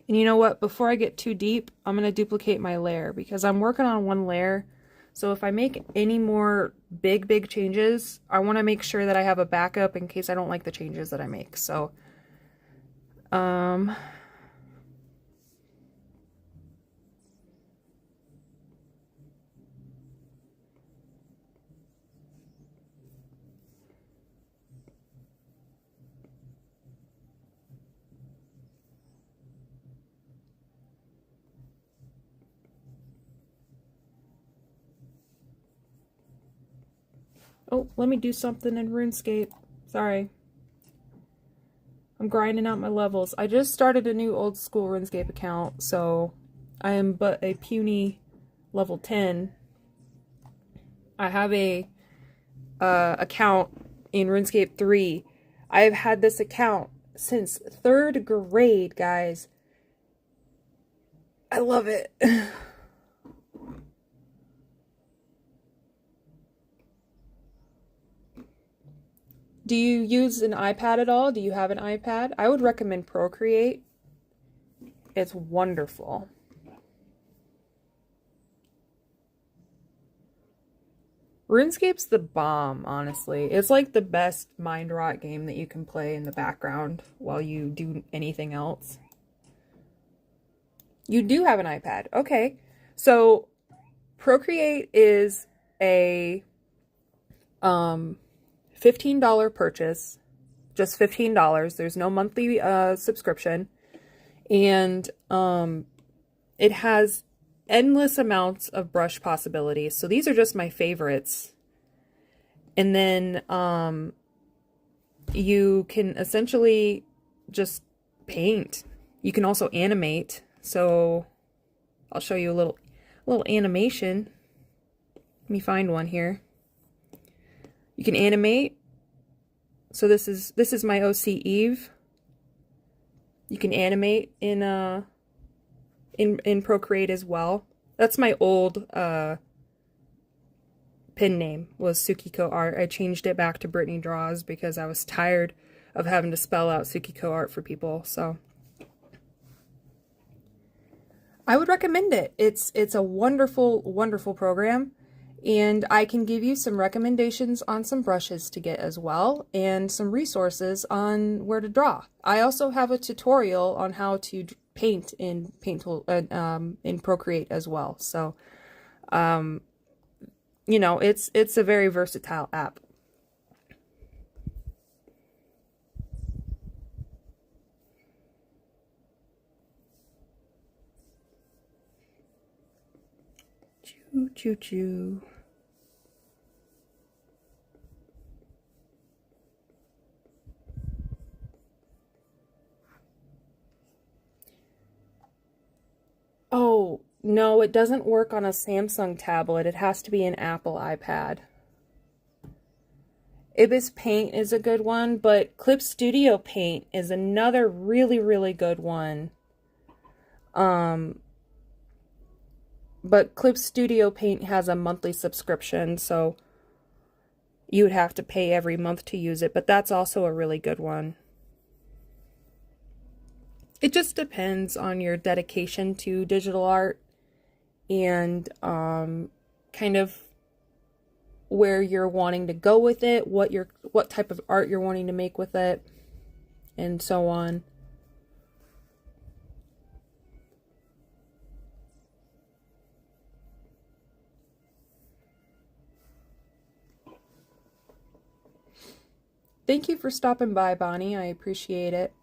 And you know what? Before I get too deep, I'm gonna duplicate my layer because I'm working on one layer. So if I make any more big changes, I want to make sure that I have a backup in case I don't like the changes that I make. So, oh, let me do something in RuneScape. Sorry. I'm grinding out my levels. I just started a new old school RuneScape account, so I am but a puny level 10. I have a account in RuneScape 3. I've had this account since 3rd grade, guys. I love it. Do you use an iPad at all? Do you have an iPad? I would recommend Procreate. It's wonderful. RuneScape's the bomb, honestly. It's like the best mind rot game that you can play in the background while you do anything else. You do have an iPad. Okay. So Procreate is a $15 purchase, just $15. There's no monthly subscription. And it has endless amounts of brush possibilities. So these are just my favorites. And then you can essentially just paint. You can also animate. So I'll show you a little animation. Let me find one here. You can animate. So this is my OC Eve. You can animate in Procreate as well. That's my old pin name, was Tsukiko Art. I changed it back to Brittany Draws because I was tired of having to spell out Tsukiko Art for people. So I would recommend it. It's a wonderful, wonderful program. And I can give you some recommendations on some brushes to get as well, and some resources on where to draw. I also have a tutorial on how to paint in in Procreate as well. So, you know, it's a very versatile app. Choo choo choo. Oh, no, it doesn't work on a Samsung tablet. It has to be an Apple iPad. Ibis Paint is a good one, but Clip Studio Paint is another really, really good one. But Clip Studio Paint has a monthly subscription, so you would have to pay every month to use it, but that's also a really good one. It just depends on your dedication to digital art and kind of where you're wanting to go with it, what type of art you're wanting to make with it, and so on. Thank you for stopping by, Bonnie. I appreciate it.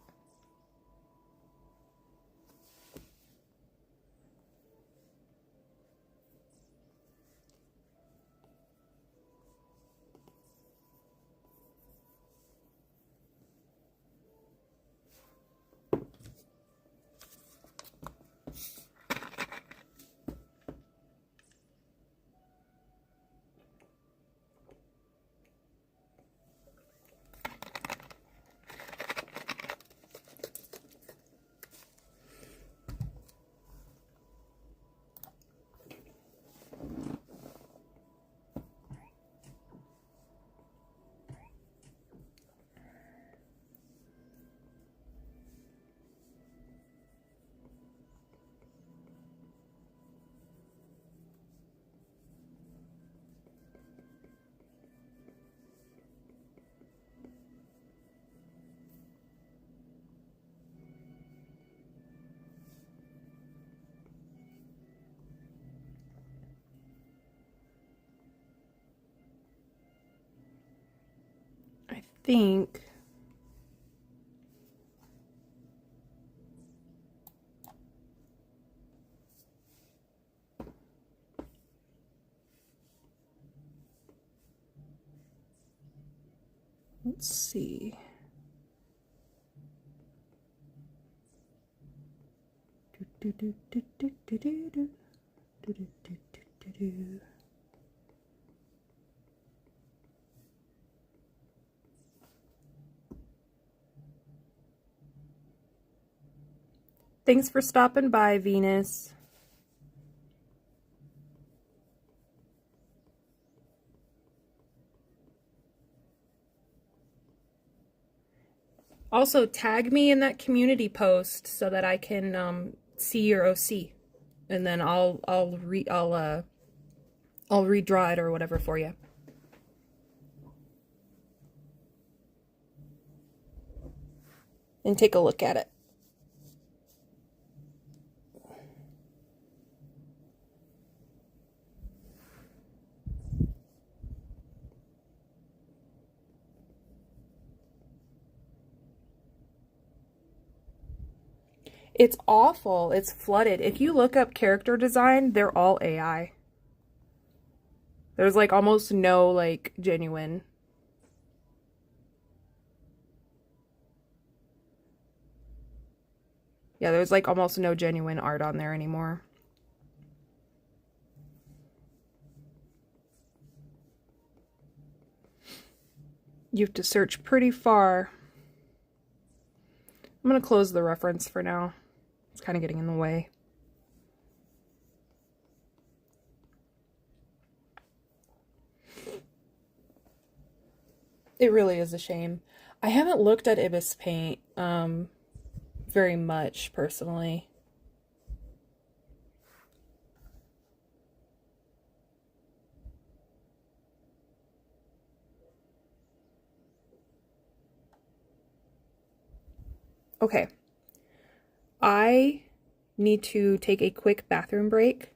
I think let's see. Thanks for stopping by, Venus. Also, tag me in that community post so that I can see your OC, and then I'll redraw it or whatever for you. And take a look at it. It's awful. It's flooded. If you look up character design, they're all AI. There's like almost no like genuine. Yeah, there's like almost no genuine art on there anymore. You have to search pretty far. I'm going to close the reference for now. It's kind of getting in the way. It really is a shame. I haven't looked at Ibis paint very much personally. Okay. I need to take a quick bathroom break,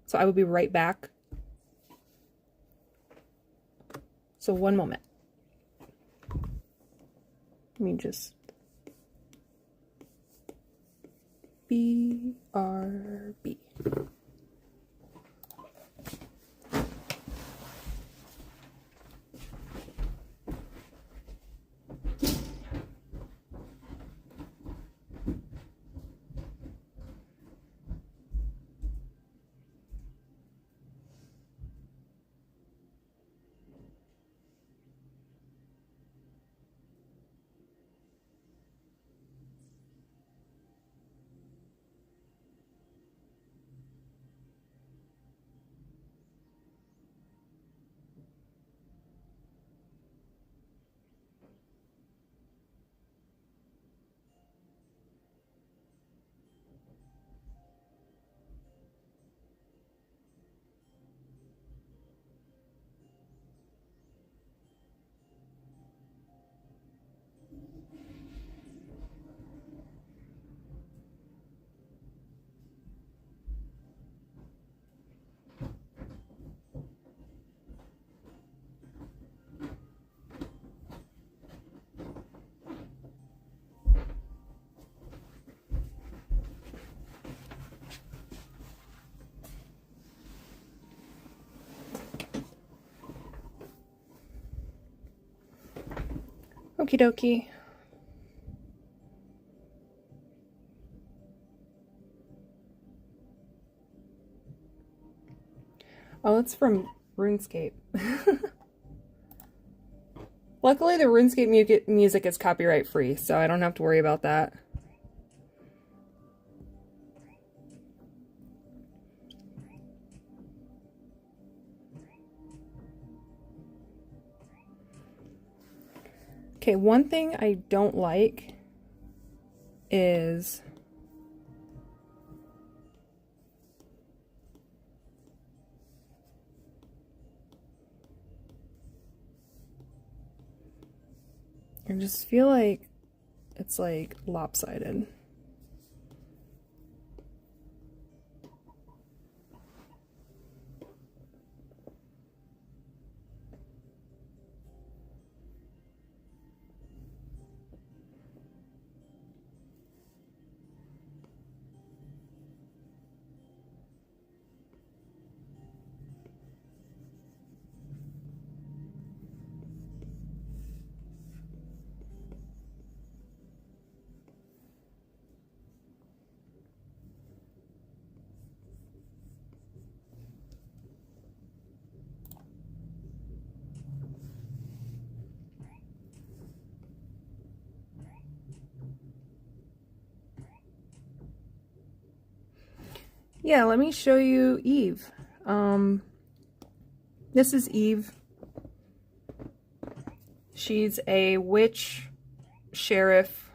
so I will be right back. So one moment. Let me just BRB. Okie dokie. Oh, it's from RuneScape. Luckily, the RuneScape music is copyright free, so I don't have to worry about that. Okay, one thing I don't like is I just feel like it's like lopsided. Yeah, let me show you Eve. This is Eve. She's a witch, sheriff,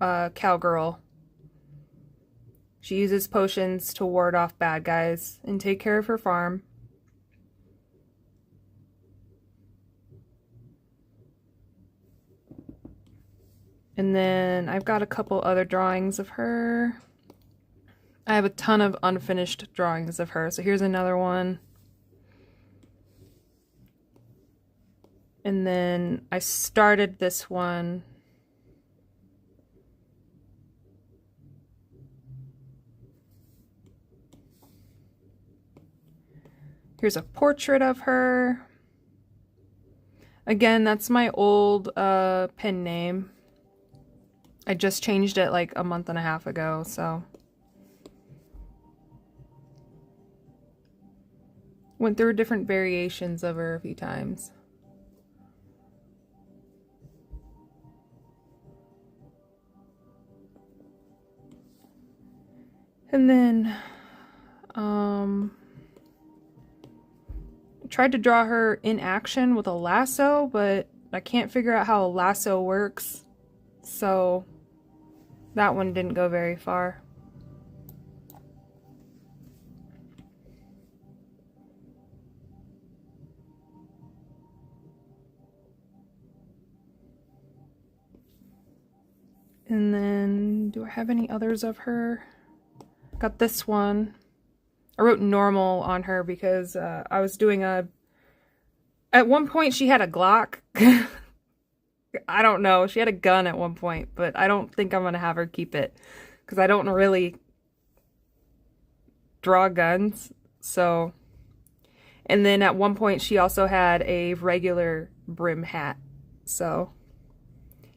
cowgirl. She uses potions to ward off bad guys and take care of her farm. And then I've got a couple other drawings of her. I have a ton of unfinished drawings of her, so here's another one. And then I started this one Here's a portrait of her. Again, that's my old pen name. I just changed it like a month and a half ago, so. Went through different variations of her a few times. And then, tried to draw her in action with a lasso, but I can't figure out how a lasso works, so that one didn't go very far. And then, do I have any others of her? Got this one. I wrote normal on her because I was doing a... At one point she had a Glock. I don't know. She had a gun at one point, but I don't think I'm going to have her keep it because I don't really draw guns. So, and then at one point she also had a regular brim hat. So,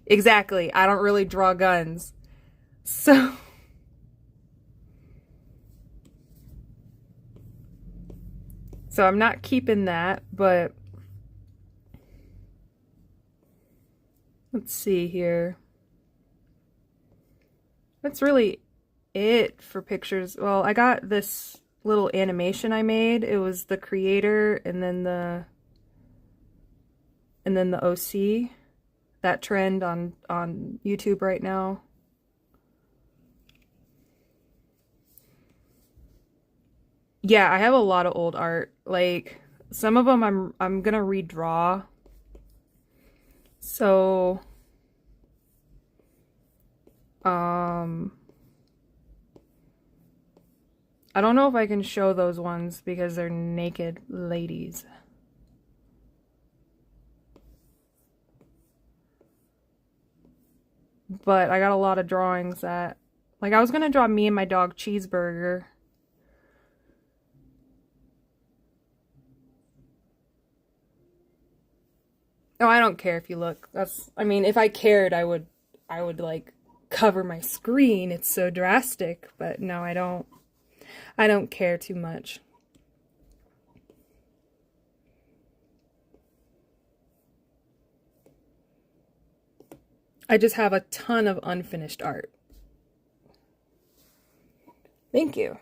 exactly. I don't really draw guns. So... So I'm not keeping that, but let's see here. That's really it for pictures. Well, I got this little animation I made. It was the creator and then the OC. That trend on YouTube right now. Yeah, I have a lot of old art. Like, some of them I'm gonna redraw. So, I don't know if I can show those ones because they're naked ladies. But I got a lot of drawings that, like, I was gonna draw me and my dog Cheeseburger. Oh, I don't care if you look. That's, I mean, if I cared, I would like cover my screen. It's so drastic, but no, I don't. I don't care too much. I just have a ton of unfinished art. Thank you.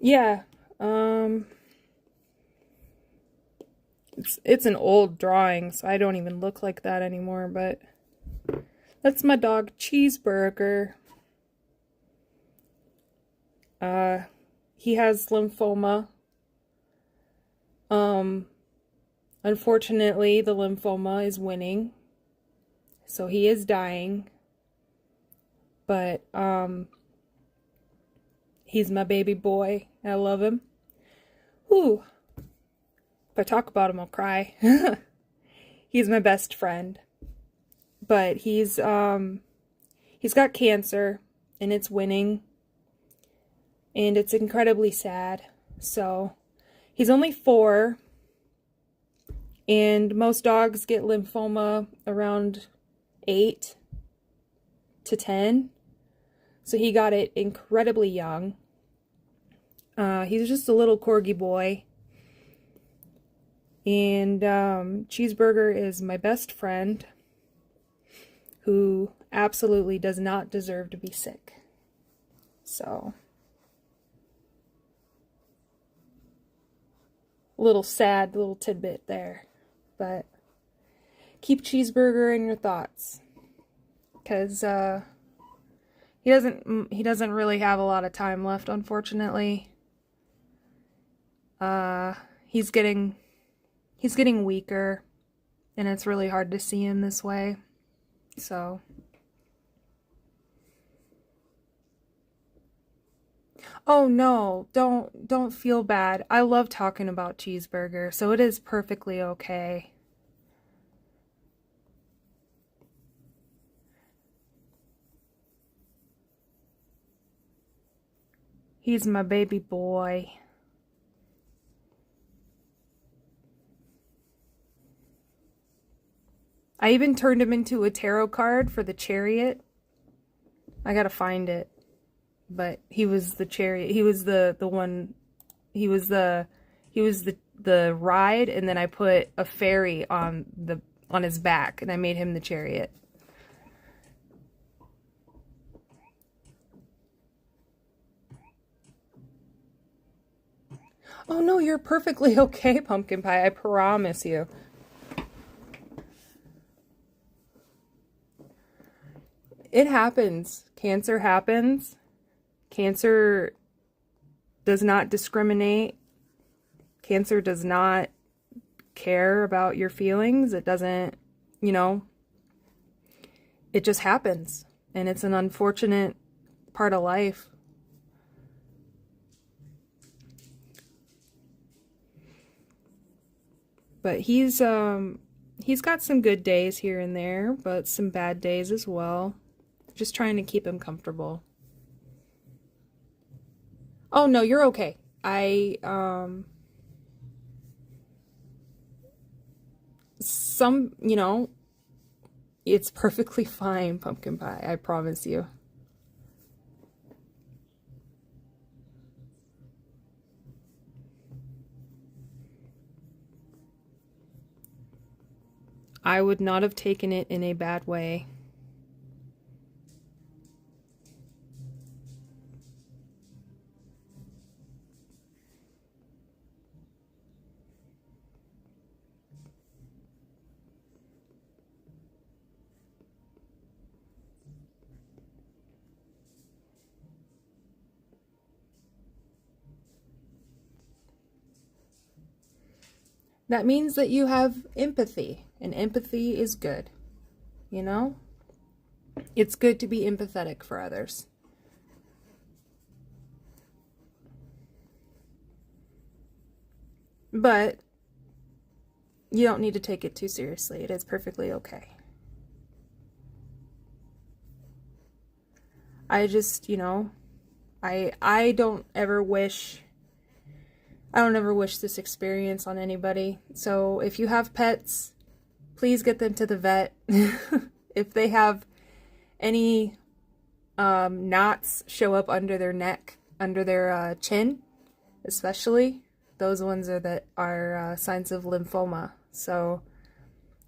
Yeah, it's an old drawing, so I don't even look like that anymore, but that's my dog Cheeseburger. He has lymphoma. Unfortunately, the lymphoma is winning, so he is dying, but, he's my baby boy. I love him. Whew. If I talk about him, I'll cry. He's my best friend. But he's got cancer, and it's winning. And it's incredibly sad. So, he's only 4. And most dogs get lymphoma around 8 to 10. So he got it incredibly young. He's just a little corgi boy. And Cheeseburger is my best friend who absolutely does not deserve to be sick. So, a little sad little tidbit there. But keep Cheeseburger in your thoughts. Because he doesn't really have a lot of time left, unfortunately. He's getting weaker, and it's really hard to see him this way. So, oh no, don't feel bad. I love talking about Cheeseburger, so it is perfectly okay. He's my baby boy. I even turned him into a tarot card for the Chariot. I gotta find it. But he was the Chariot. He was the one. He was the ride, and then I put a fairy on his back, and I made him the Chariot. Oh no, you're perfectly okay, Pumpkin Pie. I promise you. It happens. Cancer happens. Cancer does not discriminate. Cancer does not care about your feelings. It doesn't, you know, it just happens. And it's an unfortunate part of life. But he's got some good days here and there, but some bad days as well. Just trying to keep him comfortable. Oh no, you're okay. You know, it's perfectly fine, Pumpkin Pie, I promise you. I would not have taken it in a bad way. That means that you have empathy, and empathy is good, you know? It's good to be empathetic for others. But you don't need to take it too seriously. It is perfectly okay. I just, you know, I don't ever wish this experience on anybody. So if you have pets, please get them to the vet. If they have any knots show up under their neck, under their chin, especially, those ones are signs of lymphoma. So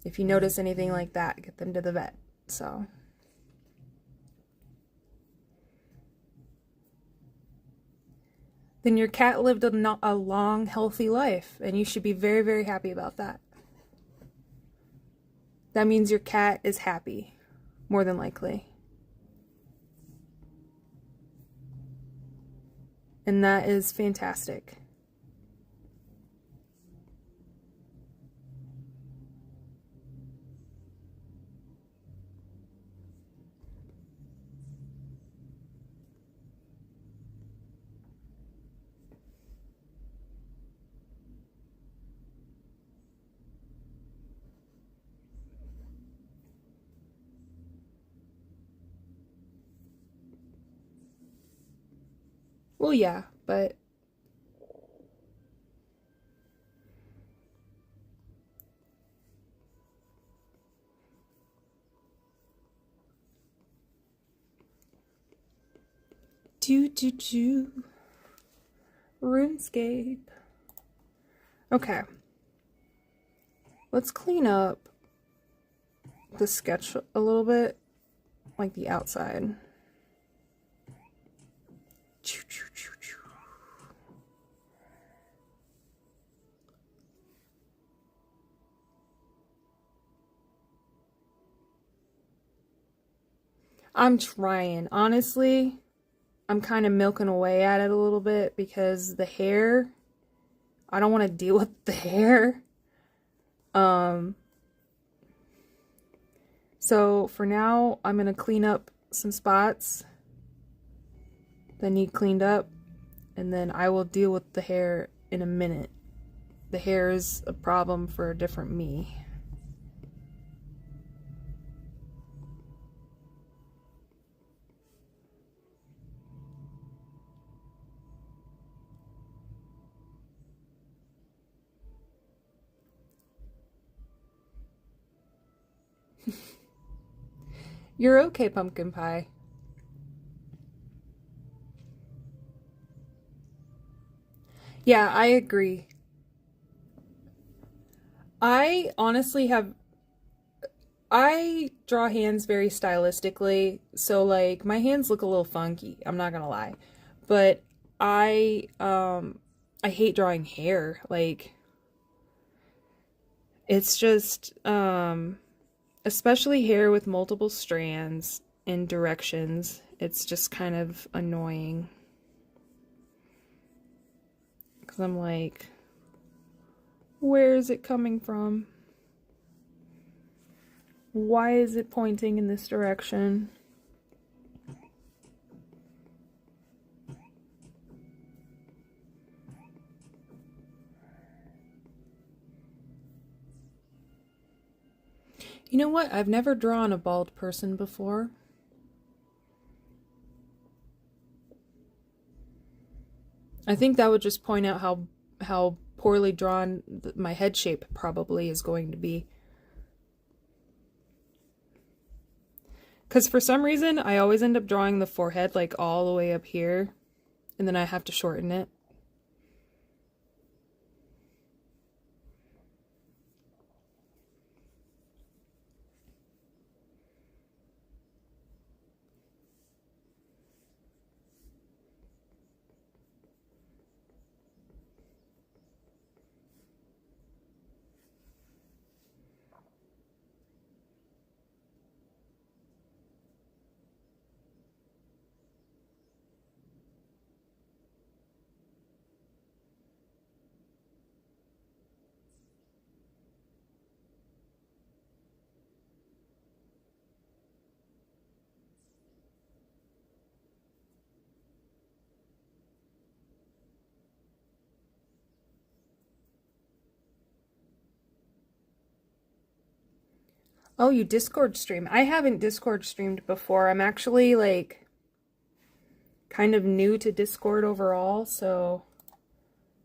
if you notice anything like that, get them to the vet. So then your cat lived a long, healthy life, and you should be very, very happy about that. That means your cat is happy, more than likely. And that is fantastic. Well, yeah, but RuneScape. Okay. Let's clean up the sketch a little bit, like the outside. I'm trying. Honestly, I'm kind of milking away at it a little bit because the hair, I don't want to deal with the hair. So for now, I'm going to clean up some spots that need cleaned up, and then I will deal with the hair in a minute. The hair is a problem for a different me. You're okay, pumpkin pie. Yeah, I agree. I honestly have I draw hands very stylistically, so like my hands look a little funky, I'm not gonna lie. But I hate drawing hair. Like it's just especially hair with multiple strands and directions. It's just kind of annoying. 'Cause I'm like, where is it coming from? Why is it pointing in this direction? You know what? I've never drawn a bald person before. I think that would just point out how poorly drawn my head shape probably is going to be. Because for some reason, I always end up drawing the forehead like all the way up here, and then I have to shorten it. Oh, you Discord stream. I haven't Discord streamed before. I'm actually like kind of new to Discord overall, so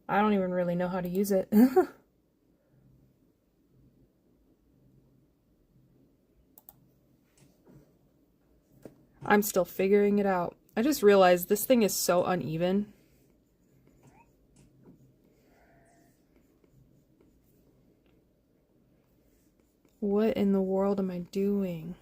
I don't even really know how to use it. I'm still figuring it out. I just realized this thing is so uneven. What in the world am I doing?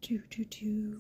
Do do do.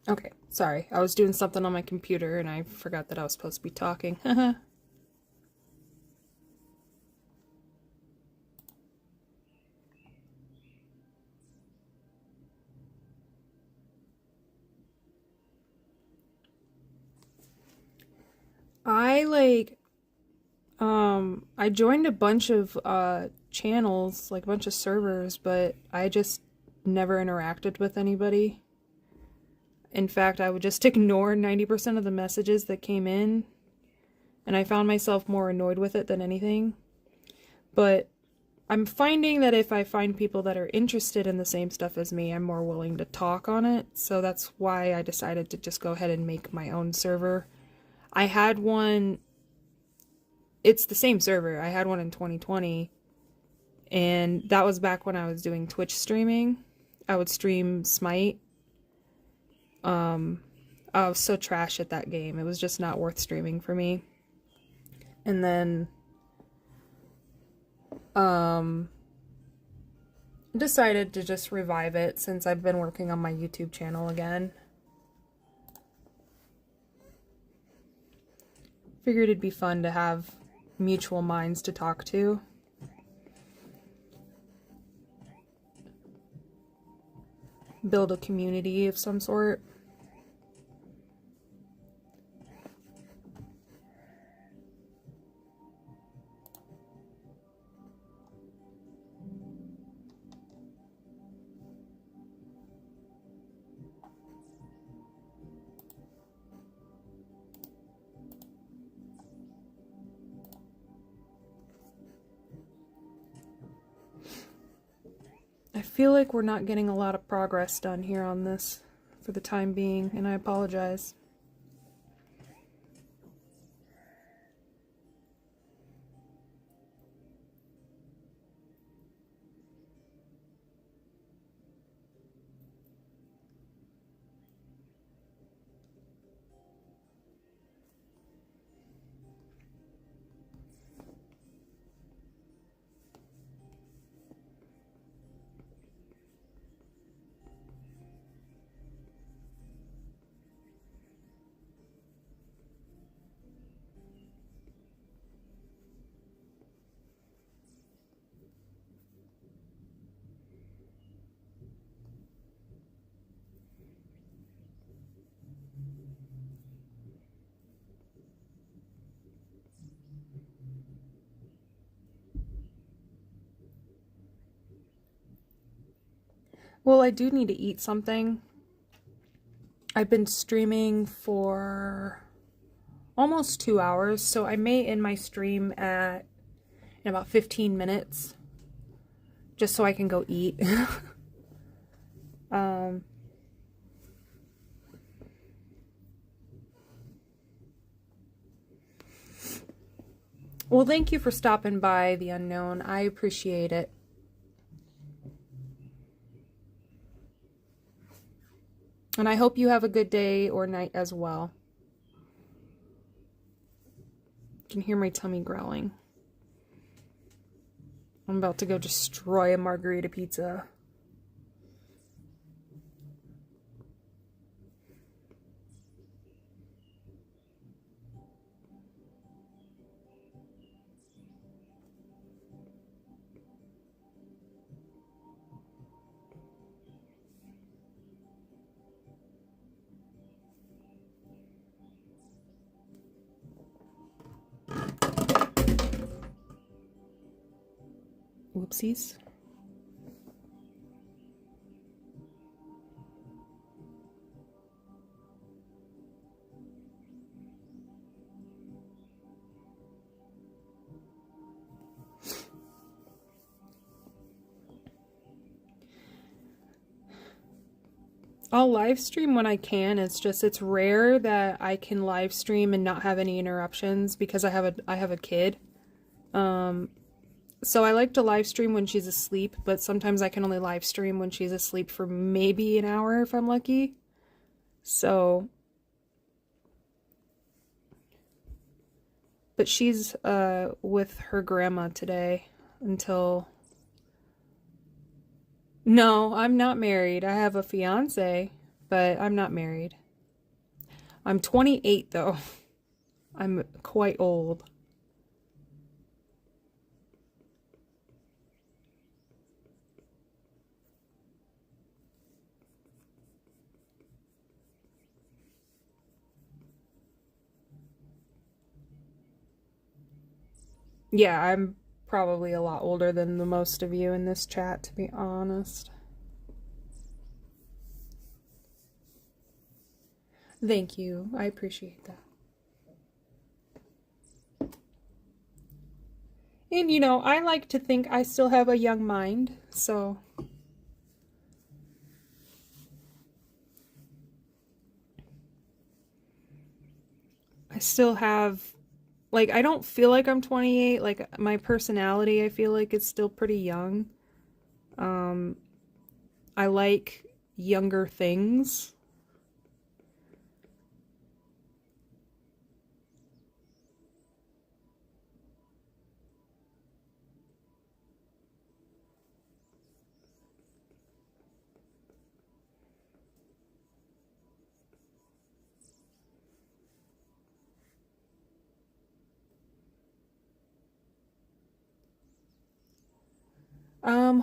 Okay, sorry. I was doing something on my computer and I forgot that I was supposed to be talking. I like I joined a bunch of channels, like a bunch of servers, but I just never interacted with anybody. In fact, I would just ignore 90% of the messages that came in, and I found myself more annoyed with it than anything. But I'm finding that if I find people that are interested in the same stuff as me, I'm more willing to talk on it. So that's why I decided to just go ahead and make my own server. I had one, it's the same server. I had one in 2020, And that was back when I was doing Twitch streaming. I would stream Smite. I was so trash at that game. It was just not worth streaming for me. And then decided to just revive it since I've been working on my YouTube channel again. Figured it'd be fun to have mutual minds to talk to. Build a community of some sort. I feel like we're not getting a lot of progress done here on this for the time being, and I apologize. Well, I do need to eat something. I've been streaming for almost 2 hours, so I may end my stream in about 15 minutes, just so I can go eat. Well, thank you for stopping by, The Unknown. I appreciate it. And I hope you have a good day or night as well. You can hear my tummy growling. I'm about to go destroy a margarita pizza. Whoopsies. I'll live stream when I can. It's rare that I can live stream and not have any interruptions because I have a kid. So I like to live stream when she's asleep, but sometimes I can only live stream when she's asleep for maybe an hour if I'm lucky. So, but she's with her grandma today until... No, I'm not married. I have a fiance, but I'm not married. I'm 28 though. I'm quite old. Yeah, I'm probably a lot older than the most of you in this chat, to be honest. Thank you. I appreciate that. And you know, I like to think I still have a young mind, so... I still have like I don't feel like I'm 28. Like my personality, I feel like it's still pretty young. Um, I like younger things.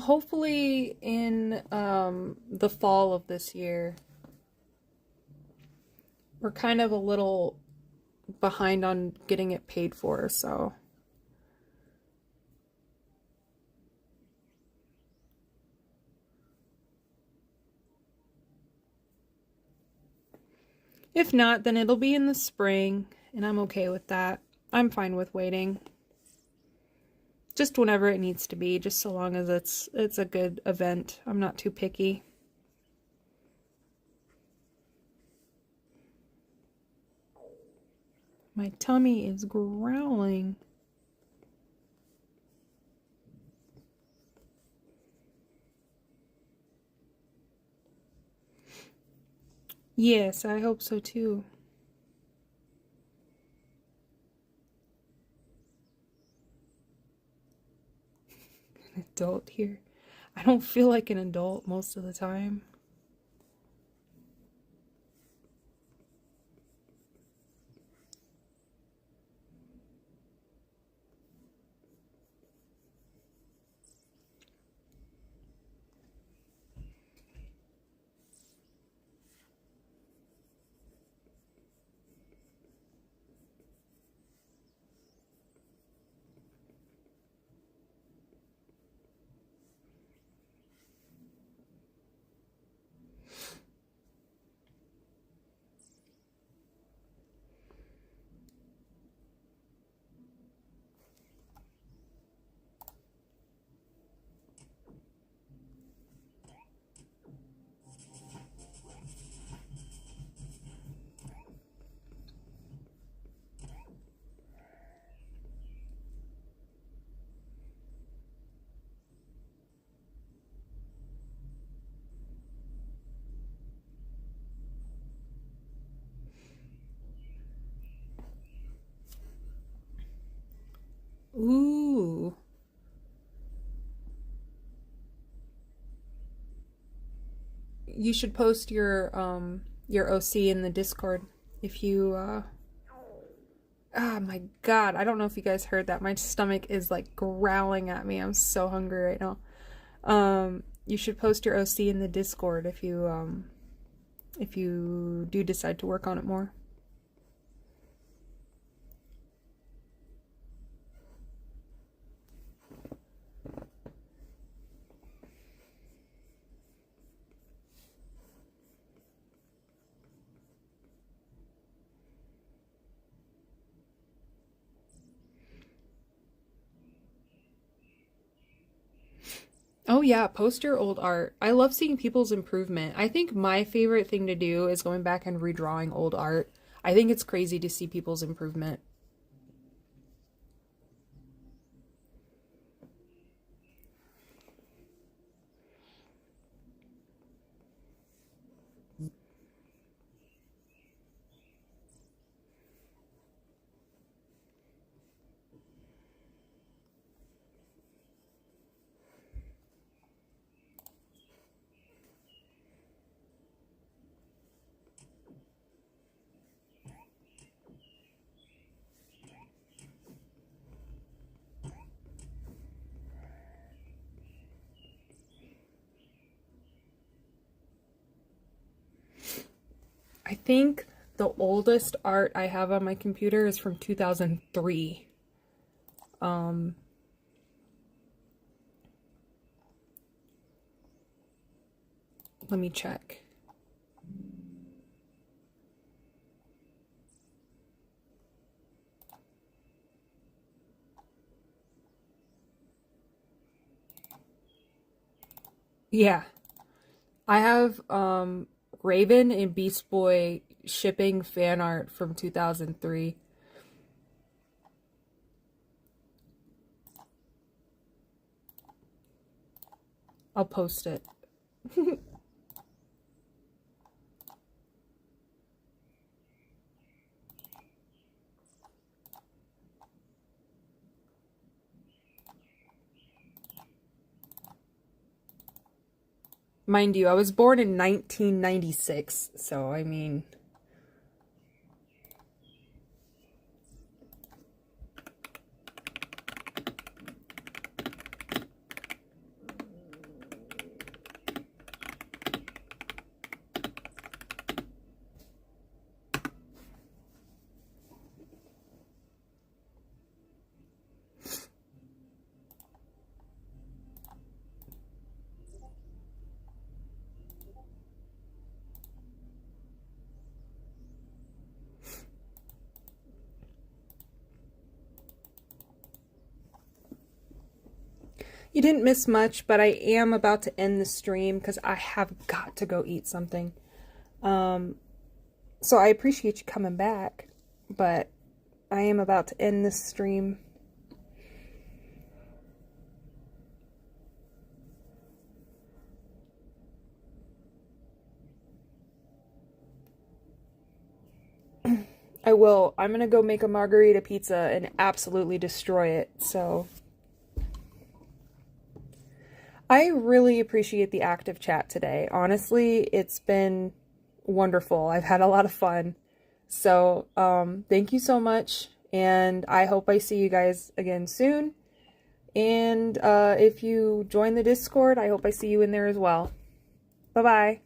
Hopefully in the fall of this year. We're kind of a little behind on getting it paid for, so if not, then it'll be in the spring, and I'm okay with that. I'm fine with waiting. Just whenever it needs to be, just so long as it's a good event. I'm not too picky. My tummy is growling. Yes, I hope so too. An adult here. I don't feel like an adult most of the time. Ooh. You should post your OC in the Discord if you ah my god, I don't know if you guys heard that. My stomach is like growling at me. I'm so hungry right now. You should post your OC in the Discord if you do decide to work on it more. Oh yeah, post your old art. I love seeing people's improvement. I think my favorite thing to do is going back and redrawing old art. I think it's crazy to see people's improvement. I think the oldest art I have on my computer is from 2003. Um, Let me check. Yeah, I have Raven and Beast Boy shipping fan art from 2003. I'll post it. Mind you, I was born in 1996, so I mean... You didn't miss much, but I am about to end the stream because I have got to go eat something. So I appreciate you coming back, but I am about to end this stream. I will. I'm gonna go make a margarita pizza and absolutely destroy it, so... I really appreciate the active chat today. Honestly, it's been wonderful. I've had a lot of fun. So, thank you so much, and I hope I see you guys again soon. And if you join the Discord, I hope I see you in there as well. Bye-bye.